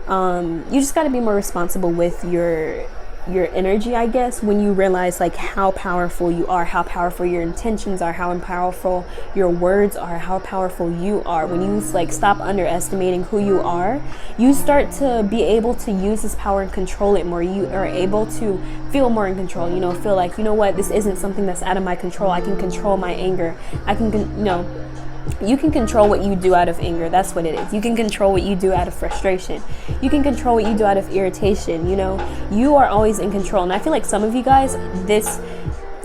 you just got to be more responsible with your energy, I guess, when you realize like how powerful you are, how powerful your intentions are, how powerful your words are, how powerful you are. When you like stop underestimating who you are, you start to be able to use this power and control it more. You are able to feel more in control, you know, feel like, you know what, this isn't something that's out of my control. I can control my anger. I can, you know, you can control what you do out of anger. That's what it is. You can control what you do out of frustration. You can control what you do out of irritation. You know, you are always in control. And I feel like some of you guys, this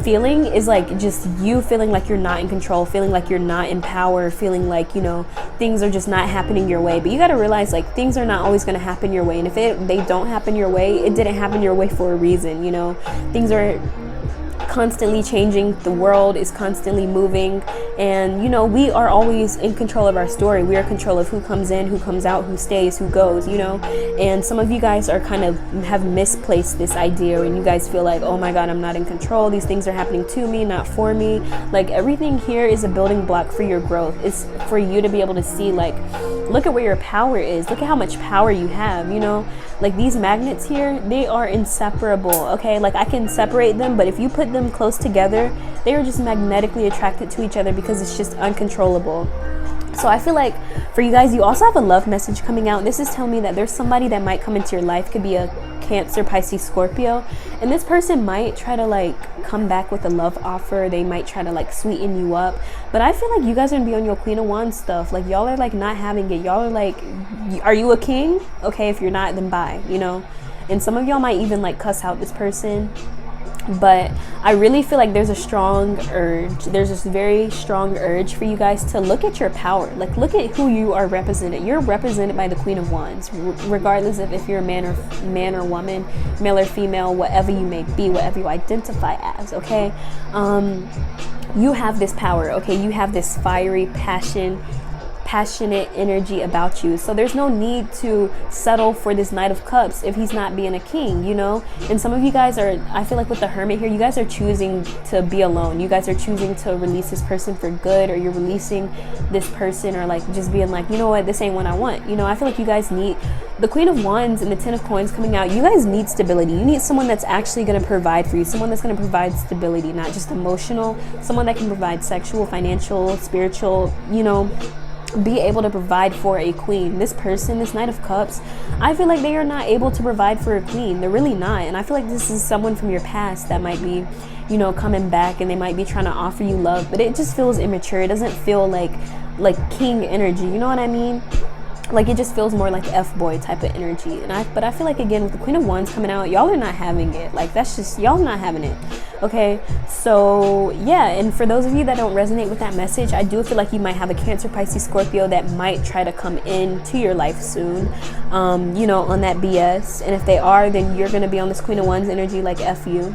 feeling is like just you feeling like you're not in control, feeling like you're not in power, feeling like, you know, things are just not happening your way. But you got to realize like things are not always going to happen your way. And if they don't happen your way, it didn't happen your way for a reason. You know, things are constantly changing, the world is constantly moving, and you know, we are always in control of our story. We are in control of who comes in, who comes out, who stays, who goes, you know. And some of you guys are kind of have misplaced this idea, and you guys feel like, oh my god, I'm not in control, these things are happening to me, not for me. Like, everything here is a building block for your growth. It's for you to be able to see, like, look at where your power is, look at how much power you have, you know. Like, these magnets here, they are inseparable, okay? Like, I can separate them, but if you put them close together, they are just magnetically attracted to each other because it's just uncontrollable. So I feel like for you guys, you also have a love message coming out. This is telling me that there's somebody that might come into your life. Could be a Cancer, Pisces, Scorpio, and this person might try to like come back with a love offer. They might try to like sweeten you up, but I feel like you guys are gonna be on your Queen of Wands stuff. Like, y'all are like not having it. Y'all are like, are you a king? Okay, if you're not, then bye, you know. And some of y'all might even like cuss out this person. But I really feel like there's a strong urge. There's this very strong urge for you guys to look at your power. Like, look at who you are represented. You're represented by the Queen of Wands, regardless of if you're a man or woman, male or female, whatever you may be, whatever you identify as, okay? You have this power, okay? You have this fiery passionate energy about you. So there's no need to settle for this Knight of Cups if he's not being a king, you know. And some of you guys are, I feel like with the Hermit here, you guys are choosing to be alone. You guys are choosing to release this person for good, or you're releasing this person, or like just being like, you know what, this ain't what I want. You know, I feel like you guys need the Queen of Wands and the Ten of Coins coming out. You guys need stability. You need someone that's actually going to provide for you, someone that's going to provide stability, not just emotional, someone that can provide sexual, financial, spiritual, you know, be able to provide for a queen. This person, this Knight of Cups, I feel like they are not able to provide for a queen. They're really not. And I feel like this is someone from your past that might be, you know, coming back, and they might be trying to offer you love, but it just feels immature. It doesn't feel like king energy, you know what I mean? Like, it just feels more like F-boy type of energy. But I feel like, again, with the Queen of Wands coming out, y'all are not having it. Like, that's just, y'all not having it. Okay, so yeah, and for those of you that don't resonate with that message, I do feel like you might have a Cancer, Pisces, Scorpio that might try to come into your life soon, you know, on that BS. And if they are, then you're going to be on this Queen of Wands energy, like F you.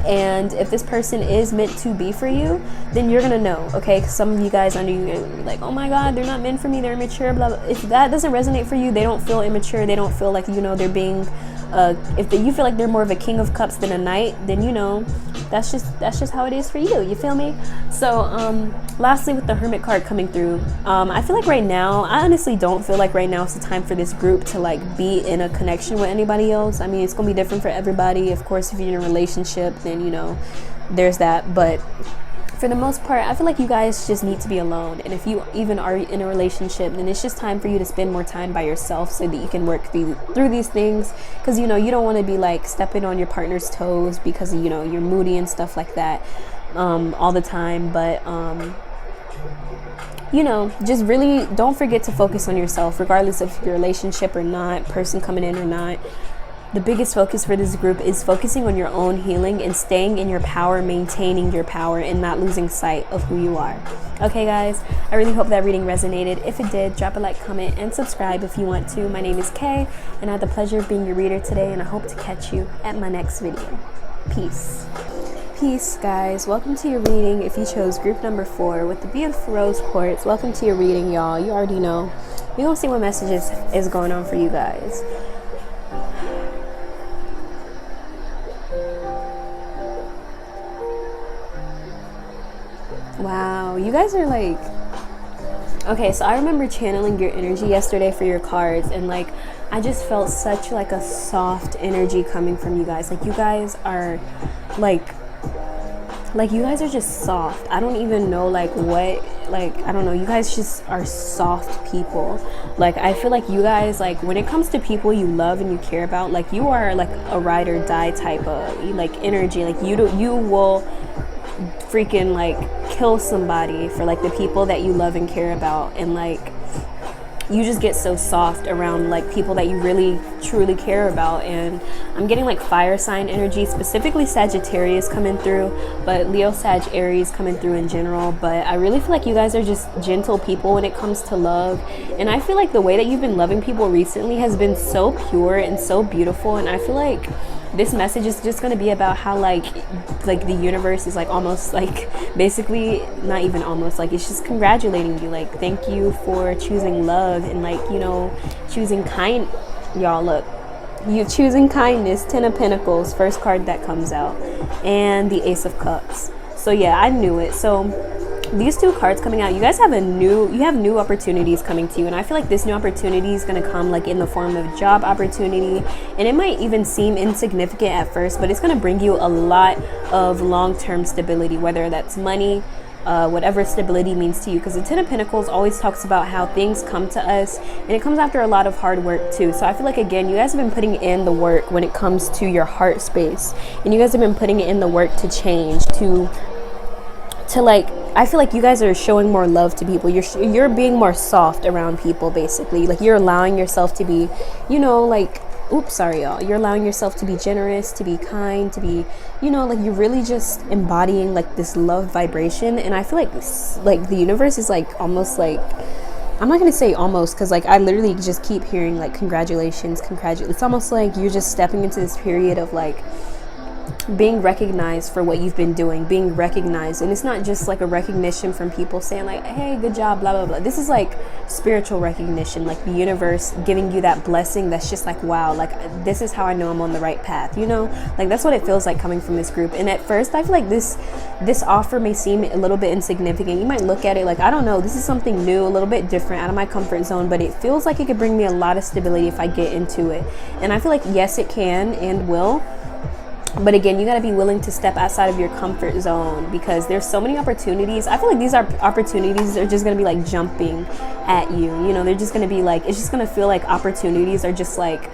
And if this person is meant to be for you, then you're gonna know, okay? Because some of you guys under you are like, oh my god, they're not meant for me, they're immature, blah, blah. If that doesn't resonate for you, they don't feel immature, they don't feel like, you know, they're being you feel like they're more of a King of Cups than a Knight, then, you know, that's just how it is for you feel me? So lastly, with the Hermit card coming through, I feel like right now, I honestly don't feel like right now is the time for this group to like be in a connection with anybody else. I mean, it's gonna be different for everybody. Of course, if you're in a relationship, then, you know, there's that. But for the most part, I feel like you guys just need to be alone. And if you even are in a relationship, then it's just time for you to spend more time by yourself so that you can work through these things. Because, you know, you don't want to be like stepping on your partner's toes because, you know, you're moody and stuff like that all the time. But you know, just really don't forget to focus on yourself, regardless of your relationship or not, person coming in or not. The biggest focus for this group is focusing on your own healing and staying in your power, maintaining your power, and not losing sight of who you are. Okay, guys, I really hope that reading resonated. If it did, drop a like, comment, and subscribe if you want to. My name is Kay, and I had the pleasure of being your reader today, and I hope to catch you at my next video. Peace. Peace, guys. Welcome to your reading. If you chose group number 4 with the beautiful rose quartz, welcome to your reading, y'all. You already know. We're going to see what messages is going on for you guys. Wow, you guys are like, okay, so I remember channeling your energy yesterday for your cards, and like I just felt such like a soft energy coming from you guys. Like, you guys are like you guys are just soft. I don't even know like what, like, I don't know, you guys just are soft people. Like, I feel like you guys, like, when it comes to people you love and you care about, like, you are like a ride or die type of like energy. Like, you will freaking like kill somebody for like the people that you love and care about, and like you just get so soft around like people that you really truly care about. And I'm getting like fire sign energy, specifically Sagittarius coming through, but Leo, Sag, Aries coming through in general. But I really feel like you guys are just gentle people when it comes to love, and I feel like the way that you've been loving people recently has been so pure and so beautiful. And I feel like this message is just going to be about how like the universe is like almost like basically not even almost like it's just congratulating you, like thank you for choosing love and like, you know, choosing kind. Y'all look, you choosing kindness. 10 of Pentacles, first card that comes out, and the Ace of Cups. So yeah, I knew it. So these two cards coming out, you guys have new opportunities coming to you, and I feel like this new opportunity is going to come like in the form of job opportunity, and it might even seem insignificant at first, but it's going to bring you a lot of long-term stability, whether that's money, whatever stability means to you, because the 10 of Pentacles always talks about how things come to us, and it comes after a lot of hard work too. So I feel like, again, you guys have been putting in the work when it comes to your heart space, and you guys have been putting in the work to change, to like, I feel like you guys are showing more love to people. You're being more soft around people, basically. Like, you're allowing yourself to be, you know, like, oops, sorry, y'all. You're allowing yourself to be generous, to be kind, to be, you know, like, you're really just embodying like this love vibration. And I feel like the universe is like almost like, I'm not going to say almost, because like I literally just keep hearing like congratulations. It's almost like you're just stepping into this period of like being recognized for what you've been doing, being recognized. And it's not just like a recognition from people saying like, hey, good job, blah, blah, blah. This is like spiritual recognition, like the universe giving you that blessing that's just like, wow, like this is how I know I'm on the right path, you know? Like that's what it feels like coming from this group. And at first I feel like this offer may seem a little bit insignificant. You might look at it like, I don't know, this is something new, a little bit different, out of my comfort zone, but it feels like it could bring me a lot of stability if I get into it. And I feel like, yes, it can and will. But again, you got to be willing to step outside of your comfort zone, because there's so many opportunities. I feel like these opportunities are just going to be like jumping at you. You know, they're just going to be like, it's just going to feel like opportunities are just like,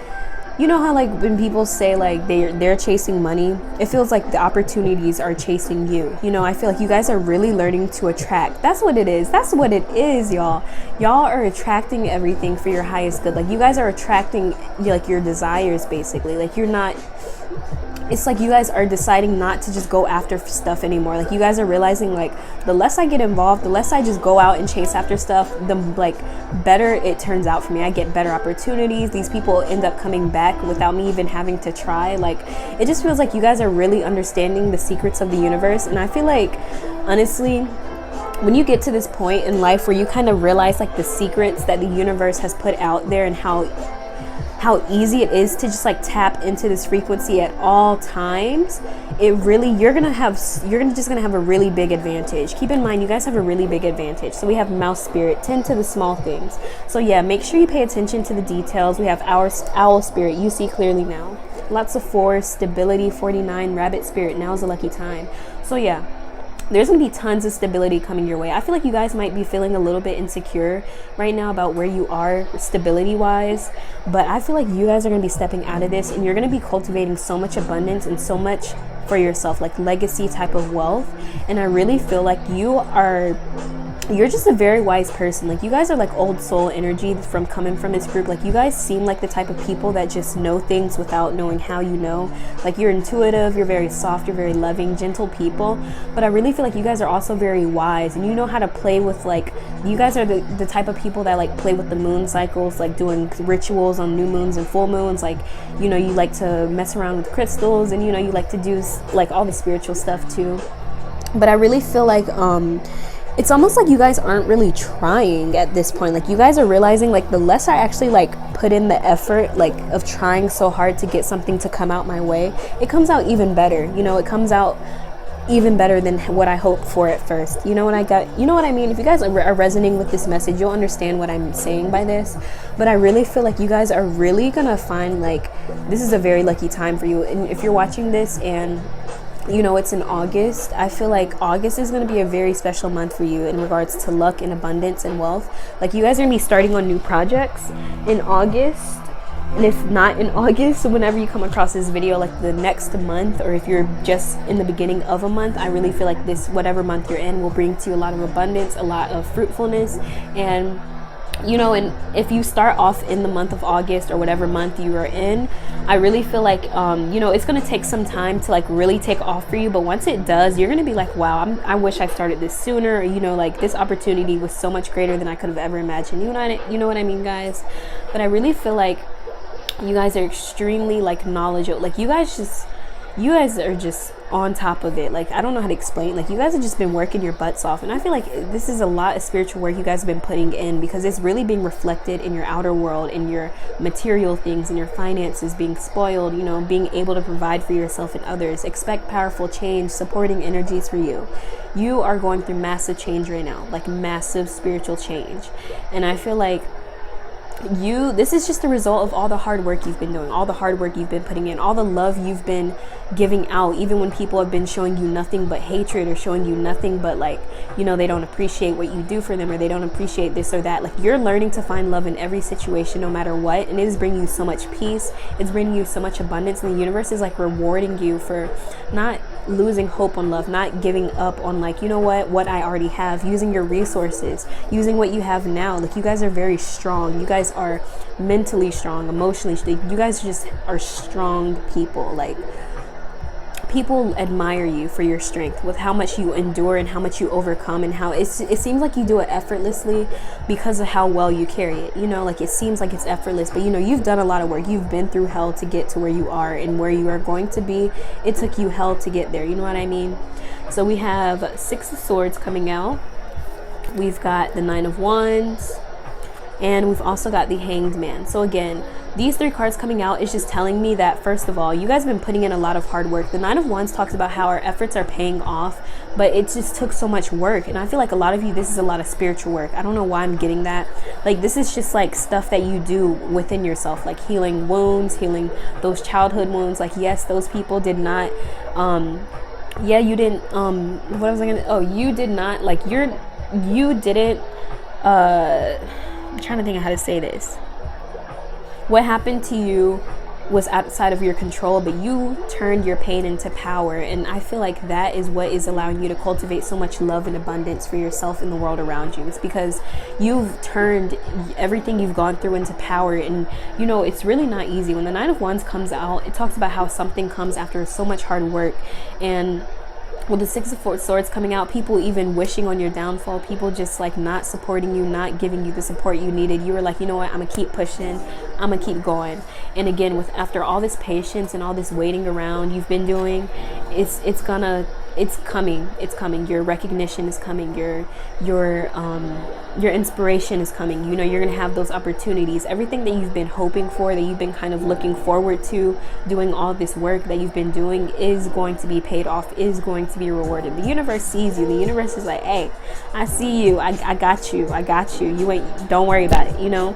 you know how like when people say like they're chasing money, it feels like the opportunities are chasing you. You know, I feel like you guys are really learning to attract. That's what it is. That's what it is, y'all. Y'all are attracting everything for your highest good. Like you guys are attracting like your desires, basically. Like you're not, it's like you guys are deciding not to just go after stuff anymore. Like you guys are realizing like the less I get involved, the less I just go out and chase after stuff, the like better it turns out for me. I get better opportunities. These people end up coming back without me even having to try. Like it just feels like you guys are really understanding the secrets of the universe. And I feel like, honestly, when you get to this point in life where you kind of realize like the secrets that the universe has put out there, and how easy it is to just like tap into this frequency at all times, it really, you're just gonna have a really big advantage. Keep in mind, you guys have a really big advantage. So we have mouse spirit, tend to the small things. So yeah, make sure you pay attention to the details. We have our owl spirit, you see clearly now. Lots of 4, stability, 49, rabbit spirit, now's a lucky time. So yeah, there's going to be tons of stability coming your way. I feel like you guys might be feeling a little bit insecure right now about where you are stability wise, but I feel like you guys are going to be stepping out of this, and you're going to be cultivating so much abundance and so much for yourself, like legacy type of wealth. And I really feel like you're just a very wise person. Like you guys are like old soul energy from coming from this group. Like you guys seem like the type of people that just know things without knowing how you know. Like you're intuitive, you're very soft, you're very loving, gentle people. But I really feel like you guys are also very wise, and you know how to play with, like, you guys are the type of people that like play with the moon cycles, like doing rituals on new moons and full moons. Like, you know, you like to mess around with crystals, and you know, you like to do like all the spiritual stuff too. But I really feel like it's almost like you guys aren't really trying at this point. Like you guys are realizing like the less I actually like put in the effort like of trying so hard to get something to come out my way, it comes out even better. You know, it comes out even better than what I hoped for at first. You know what I mean? If you guys are resonating with this message, you'll understand what I'm saying by this. But I really feel like you guys are really gonna find like this is a very lucky time for you. And if you're watching this and you know it's in August, I feel like August is going to be a very special month for you in regards to luck and abundance and wealth. Like you guys are going to be starting on new projects in August. And if not in August, so whenever you come across this video, like the next month, or if you're just in the beginning of a month, I really feel like this, whatever month you're in, will bring to you a lot of abundance, a lot of fruitfulness. And you know, and if you start off in the month of August or whatever month you are in, I really feel like, you know, it's going to take some time to like really take off for you. But once it does, you're going to be like, wow, I wish I started this sooner. Or, you know, like this opportunity was so much greater than I could have ever imagined. You know what I mean, guys? But I really feel like You guys are extremely like knowledgeable. Like you guys are just on top of it. Like I don't know how to explain. Like you guys have just been working your butts off, and I feel like this is a lot of spiritual work you guys have been putting in, because it's really being reflected in your outer world, in your material things, in your finances, being spoiled, you know, being able to provide for yourself and others. Expect powerful change, supporting energies for you. You are going through massive change right now, like massive spiritual change. And I feel like this is just the result of all the hard work you've been doing, all the hard work you've been putting in, all the love you've been giving out, even when people have been showing you nothing but hatred, or showing you nothing but like, you know, they don't appreciate what you do for them, or they don't appreciate this or that. Like you're learning to find love in every situation, no matter what, and it is bringing you so much peace. It's bringing you so much abundance, and the universe is like rewarding you for not losing hope on love, not giving up on like, you know what I already have, using your resources, using what you have now. Like you guys are very strong. You guys are mentally strong, emotionally strong. You guys just are strong people. Like people admire you for your strength, with how much you endure and how much you overcome, and how it seems like you do it effortlessly because of how well you carry it. You know, like it seems like it's effortless, but you know, you've done a lot of work. You've been through hell to get to where you are and where you are going to be. It took you hell to get there. You know what I mean? So we have 6 of Swords coming out. We've got the 9 of Wands, and we've also got the Hanged Man. So again, these 3 cards coming out is just telling me that, first of all, you guys have been putting in a lot of hard work. The 9 of Wands talks about how our efforts are paying off, but it just took so much work. And I feel like a lot of you, this is a lot of spiritual work. I don't know why I'm getting that. Like this is just like stuff that you do within yourself, like healing wounds, healing those childhood wounds. Like yes, those people did not you didn't what was I gonna you did not, like you didn't I'm trying to think of how to say this. What happened to you was outside of your control, but you turned your pain into power. And I feel like that is what is allowing you to cultivate so much love and abundance for yourself and the world around you. It's because you've turned everything you've gone through into power. And you know, it's really not easy. When the 9 of Wands comes out, it talks about how something comes after so much hard work. And with the 6 of Swords coming out, people even wishing on your downfall, people just like not supporting you, not giving you the support you needed. You were like, you know what, I'm gonna keep pushing, I'm gonna keep going. And again, with after all this patience and all this waiting around you've been doing, it's coming. Your recognition is coming. Your inspiration is coming. You know, you're gonna have those opportunities. Everything that you've been hoping for, that you've been kind of looking forward to, doing all this work that you've been doing, is going to be paid off, is going to be rewarded. The universe sees you. The universe is like, hey, I see you. I got you. Don't worry about it, you know?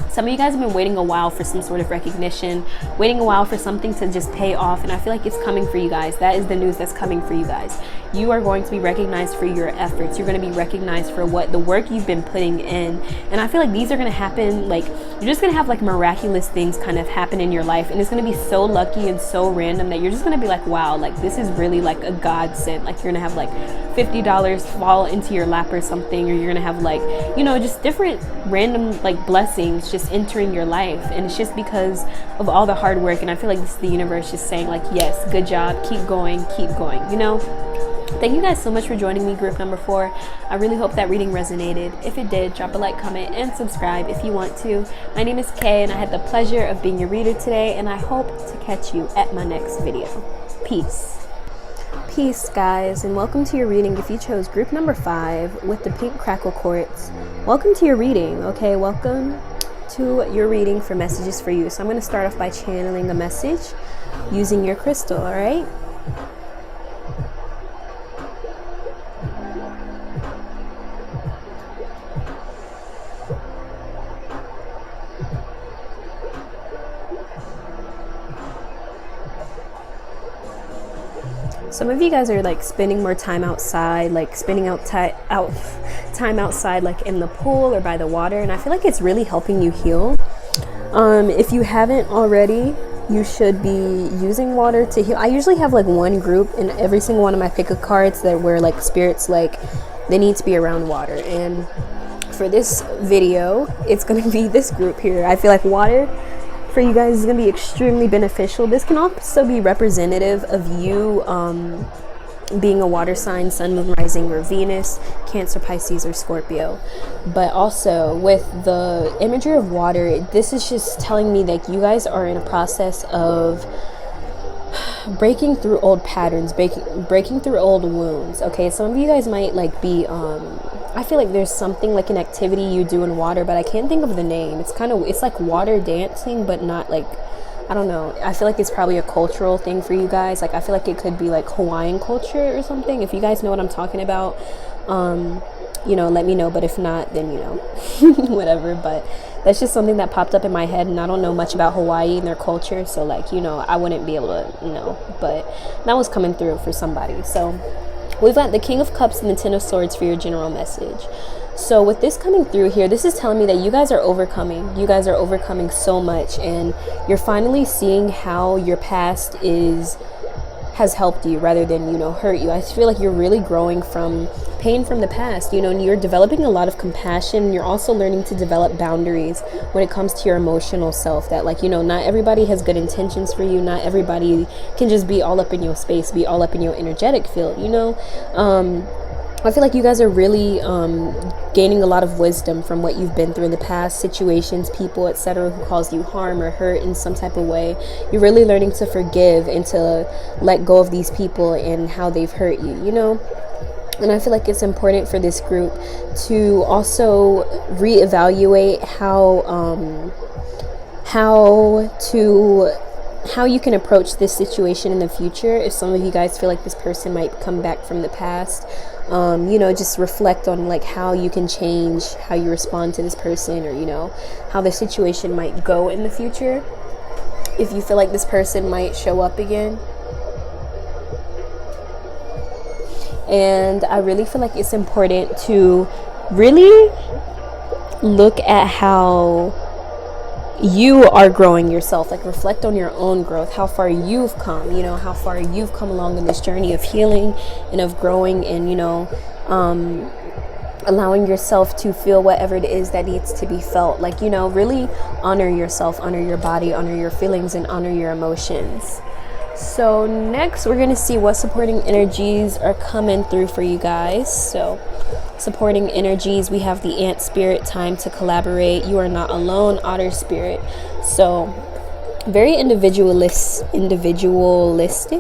Some of you guys have been waiting a while for some sort of recognition, waiting a while for something to just pay off, and I feel like it's coming for you guys. That is the news that's coming for you guys. You are going to be recognized for your efforts. You're going to be recognized for what the work you've been putting in, and I feel like these are going to happen, like you're just going to have like miraculous things kind of happen in your life, and it's going to be so lucky and so random that you're just going to be like, wow, like this is really like a godsend. Like you're going to have like $50 fall into your lap or something, or you're going to have like, you know, just different random like blessings just entering your life. And it's just because of all the hard work. And I feel like this is the universe just saying like, yes, good job, keep going, you know? Thank you guys so much for joining me, group number 4. I really hope that reading resonated. If it did, drop a like, comment, and subscribe if you want to. My name is Kay, and I had the pleasure of being your reader today, and I hope to catch you at my next video. Peace. Peace, guys, and welcome to your reading. If you chose group number 5 with the pink crackle quartz, welcome to your reading. Okay, welcome to your reading for messages for you. So I'm going to start off by channeling a message using your crystal. All right. Some of you guys are like spending more time outside, like spending time outside, like in the pool or by the water, and I feel like it's really helping you heal. If you haven't already, you should be using water to heal. I usually have like one group in every single one of my pick-a cards that where like spirits like they need to be around water, and for this video it's going to be this group here. I feel like water for you guys is going to be extremely beneficial. This can also be representative of you being a water sign, sun, moon, rising, or Venus, Cancer, Pisces, or Scorpio. But also with the imagery of water, this is just telling me that you guys are in a process of breaking through old patterns, breaking through old wounds. Okay, some of you guys might like be I feel like there's something like an activity you do in water, but I can't think of the name. It's like water dancing, but not like, I don't know. I feel like it's probably a cultural thing for you guys. Like I feel like it could be like Hawaiian culture or something. If you guys know what I'm talking about, let me know. But if not, then whatever. But that's just something that popped up in my head, and I don't know much about Hawaii and their culture, so like I wouldn't be able to know. But that was coming through for somebody. So we've got the King of Cups and the Ten of Swords for your general message. So with this coming through here, this is telling me that you guys are overcoming. You guys are overcoming so much, and you're finally seeing how your past has helped you rather than, hurt you. I feel like you're really growing from pain from the past, and you're developing a lot of compassion. You're also learning to develop boundaries when it comes to your emotional self, that not everybody has good intentions for you. Not everybody can just be all up in your space, be all up in your energetic field, I feel like you guys are really gaining a lot of wisdom from what you've been through in the past, situations, people, etc., who caused you harm or hurt in some type of way. You're really learning to forgive and to let go of these people and how they've hurt you, And I feel like it's important for this group to also reevaluate how you can approach this situation in the future. If some of you guys feel like this person might come back from the past, just reflect on like how you can change how you respond to this person, or how the situation might go in the future if you feel like this person might show up again. And I really feel like it's important to really look at how you are growing yourself, like reflect on your own growth, how far you've come, how far you've come along in this journey of healing and of growing, and allowing yourself to feel whatever it is that needs to be felt. Like, really honor yourself, honor your body, honor your feelings, and honor your emotions. So next we're going to see what supporting energies are coming through for you guys. So supporting energies, we have the Ant Spirit, time to collaborate. You are not alone, Otter Spirit. So very individualistic,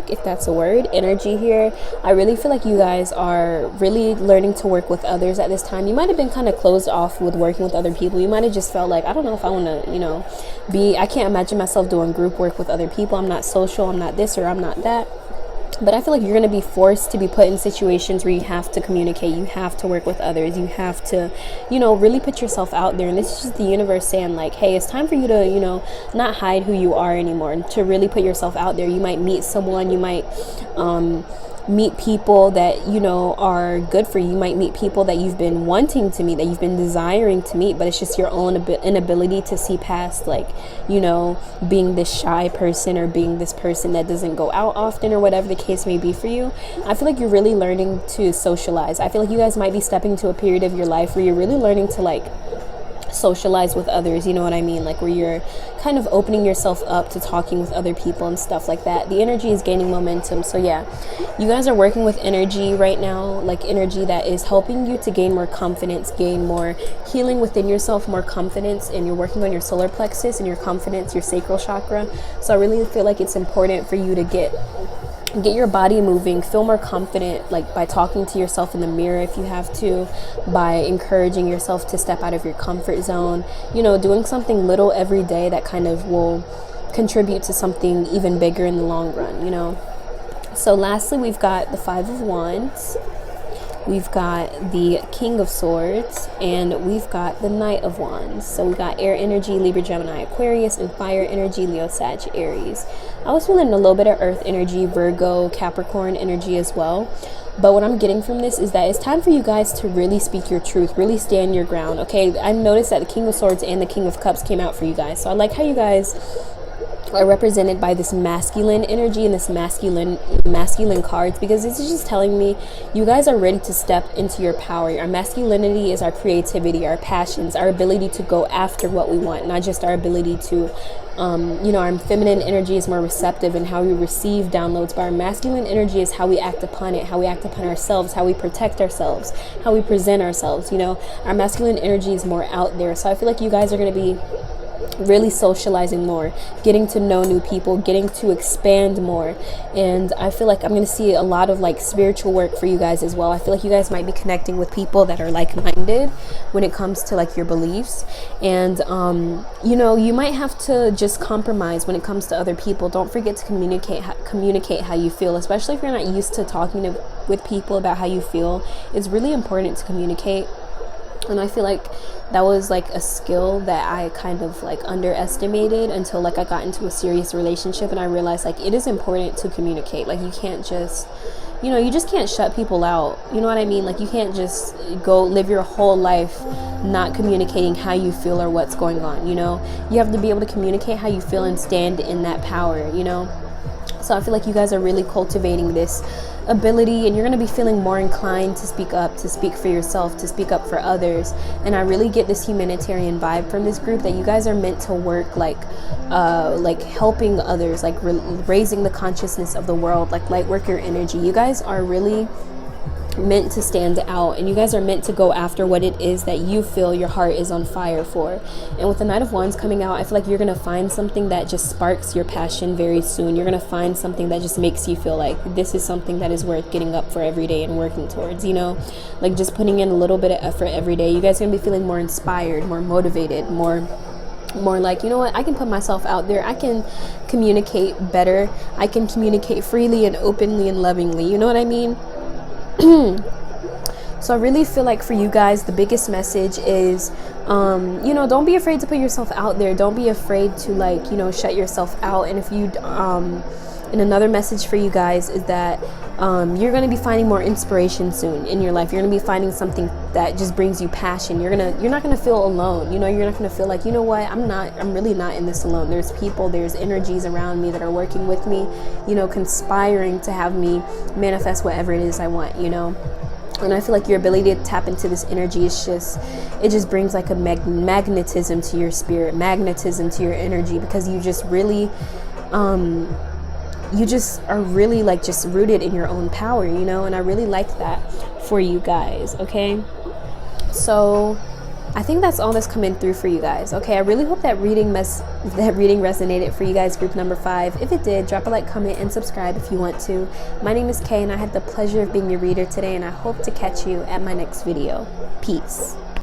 if that's a word, energy here. I really feel like you guys are really learning to work with others at this time. You might have been kind of closed off with working with other people. You might have just felt like, I don't know if I want to, I can't imagine myself doing group work with other people. I'm not social, I'm not this, or I'm not that. But I feel like you're going to be forced to be put in situations where you have to communicate, you have to work with others, you have to, really put yourself out there. And this is just the universe saying like, hey, it's time for you to, not hide who you are anymore, and to really put yourself out there. You might meet someone, you might meet people that are good for you. You might meet people that you've been wanting to meet, that you've been desiring to meet, but it's just your own inability to see past, like, being this shy person, or being this person that doesn't go out often, or whatever the case may be for you. I feel like you're really learning to socialize. I feel like you guys might be stepping into a period of your life where you're really learning to like socialize with others, you know what I mean, like where you're kind of opening yourself up to talking with other people and stuff like that. The energy is gaining momentum. So yeah, you guys are working with energy right now, like energy that is helping you to gain more confidence, gain more healing within yourself, more confidence, and you're working on your solar plexus and your confidence, your sacral chakra. So I really feel like it's important for you to get your body moving, feel more confident, like by talking to yourself in the mirror if you have to, by encouraging yourself to step out of your comfort zone, doing something little every day that kind of will contribute to something even bigger in the long run, So lastly, we've got the Five of Wands, we've got the King of Swords, and we've got the Knight of Wands. So we've got air energy, Libra, Gemini, Aquarius, and fire energy, Leo, Sag, Aries. I was feeling a little bit of earth energy, Virgo, Capricorn energy as well. But what I'm getting from this is that it's time for you guys to really speak your truth, really stand your ground. Okay, I noticed that the King of Swords and the King of Cups came out for you guys. So I like how you guys are represented by this masculine energy and this masculine cards, because this is just telling me you guys are ready to step into your power. Our masculinity is our creativity, our passions, our ability to go after what we want, not just our ability to our feminine energy is more receptive in how we receive downloads, but our masculine energy is how we act upon it, how we act upon ourselves, how we protect ourselves, how we present ourselves. Our masculine energy is more out there. So I feel like you guys are going to be really socializing more, getting to know new people, getting to expand more. And I feel like I'm going to see a lot of like spiritual work for you guys as well. I feel like you guys might be connecting with people that are like-minded when it comes to like your beliefs. And you might have to just compromise when it comes to other people. Don't forget to communicate how you feel, especially if you're not used to talking with people about how you feel. It's really important to communicate. And I feel like that was like a skill that I kind of like underestimated until like I got into a serious relationship, and I realized like it is important to communicate. Like you can't just, you just can't shut people out. You know what I mean? Like you can't just go live your whole life not communicating how you feel or what's going on. You have to be able to communicate how you feel and stand in that power, So I feel like you guys are really cultivating this ability, and you're going to be feeling more inclined to speak up, to speak for yourself, to speak up for others. And I really get this humanitarian vibe from this group, that you guys are meant to work like helping others, like raising the consciousness of the world, like light worker energy. You guys are really meant to stand out, and you guys are meant to go after what it is that you feel your heart is on fire for. And with the Knight of Wands coming out, I feel like you're going to find something that just sparks your passion very soon. You're going to find something that just makes you feel like this is something that is worth getting up for every day and working towards, like just putting in a little bit of effort every day. You guys are going to be feeling more inspired, more motivated, more like, I can put myself out there. I can communicate better. I can communicate freely and openly and lovingly. You know what I mean? So I really feel like for you guys, the biggest message is, don't be afraid to put yourself out there. Don't be afraid to shut yourself out. And if you, and another message for you guys is that you're going to be finding more inspiration soon in your life. You're going to be finding something that just brings you passion. You're not going to feel alone. You're not going to feel like, I'm really not in this alone. There's people, there's energies around me that are working with me, conspiring to have me manifest whatever it is I want, And I feel like your ability to tap into this energy is it just brings like a magnetism to your spirit, magnetism to your energy, because you just really, you just are really like just rooted in your own power, and I really like that for you guys. Okay, so I think that's all that's coming through for you guys. Okay, I really hope that reading resonated for you guys, group number 5. If it did, drop a like, comment, and subscribe if you want to. My name is Kay, and I had the pleasure of being your reader today, and I hope to catch you at my next video. Peace.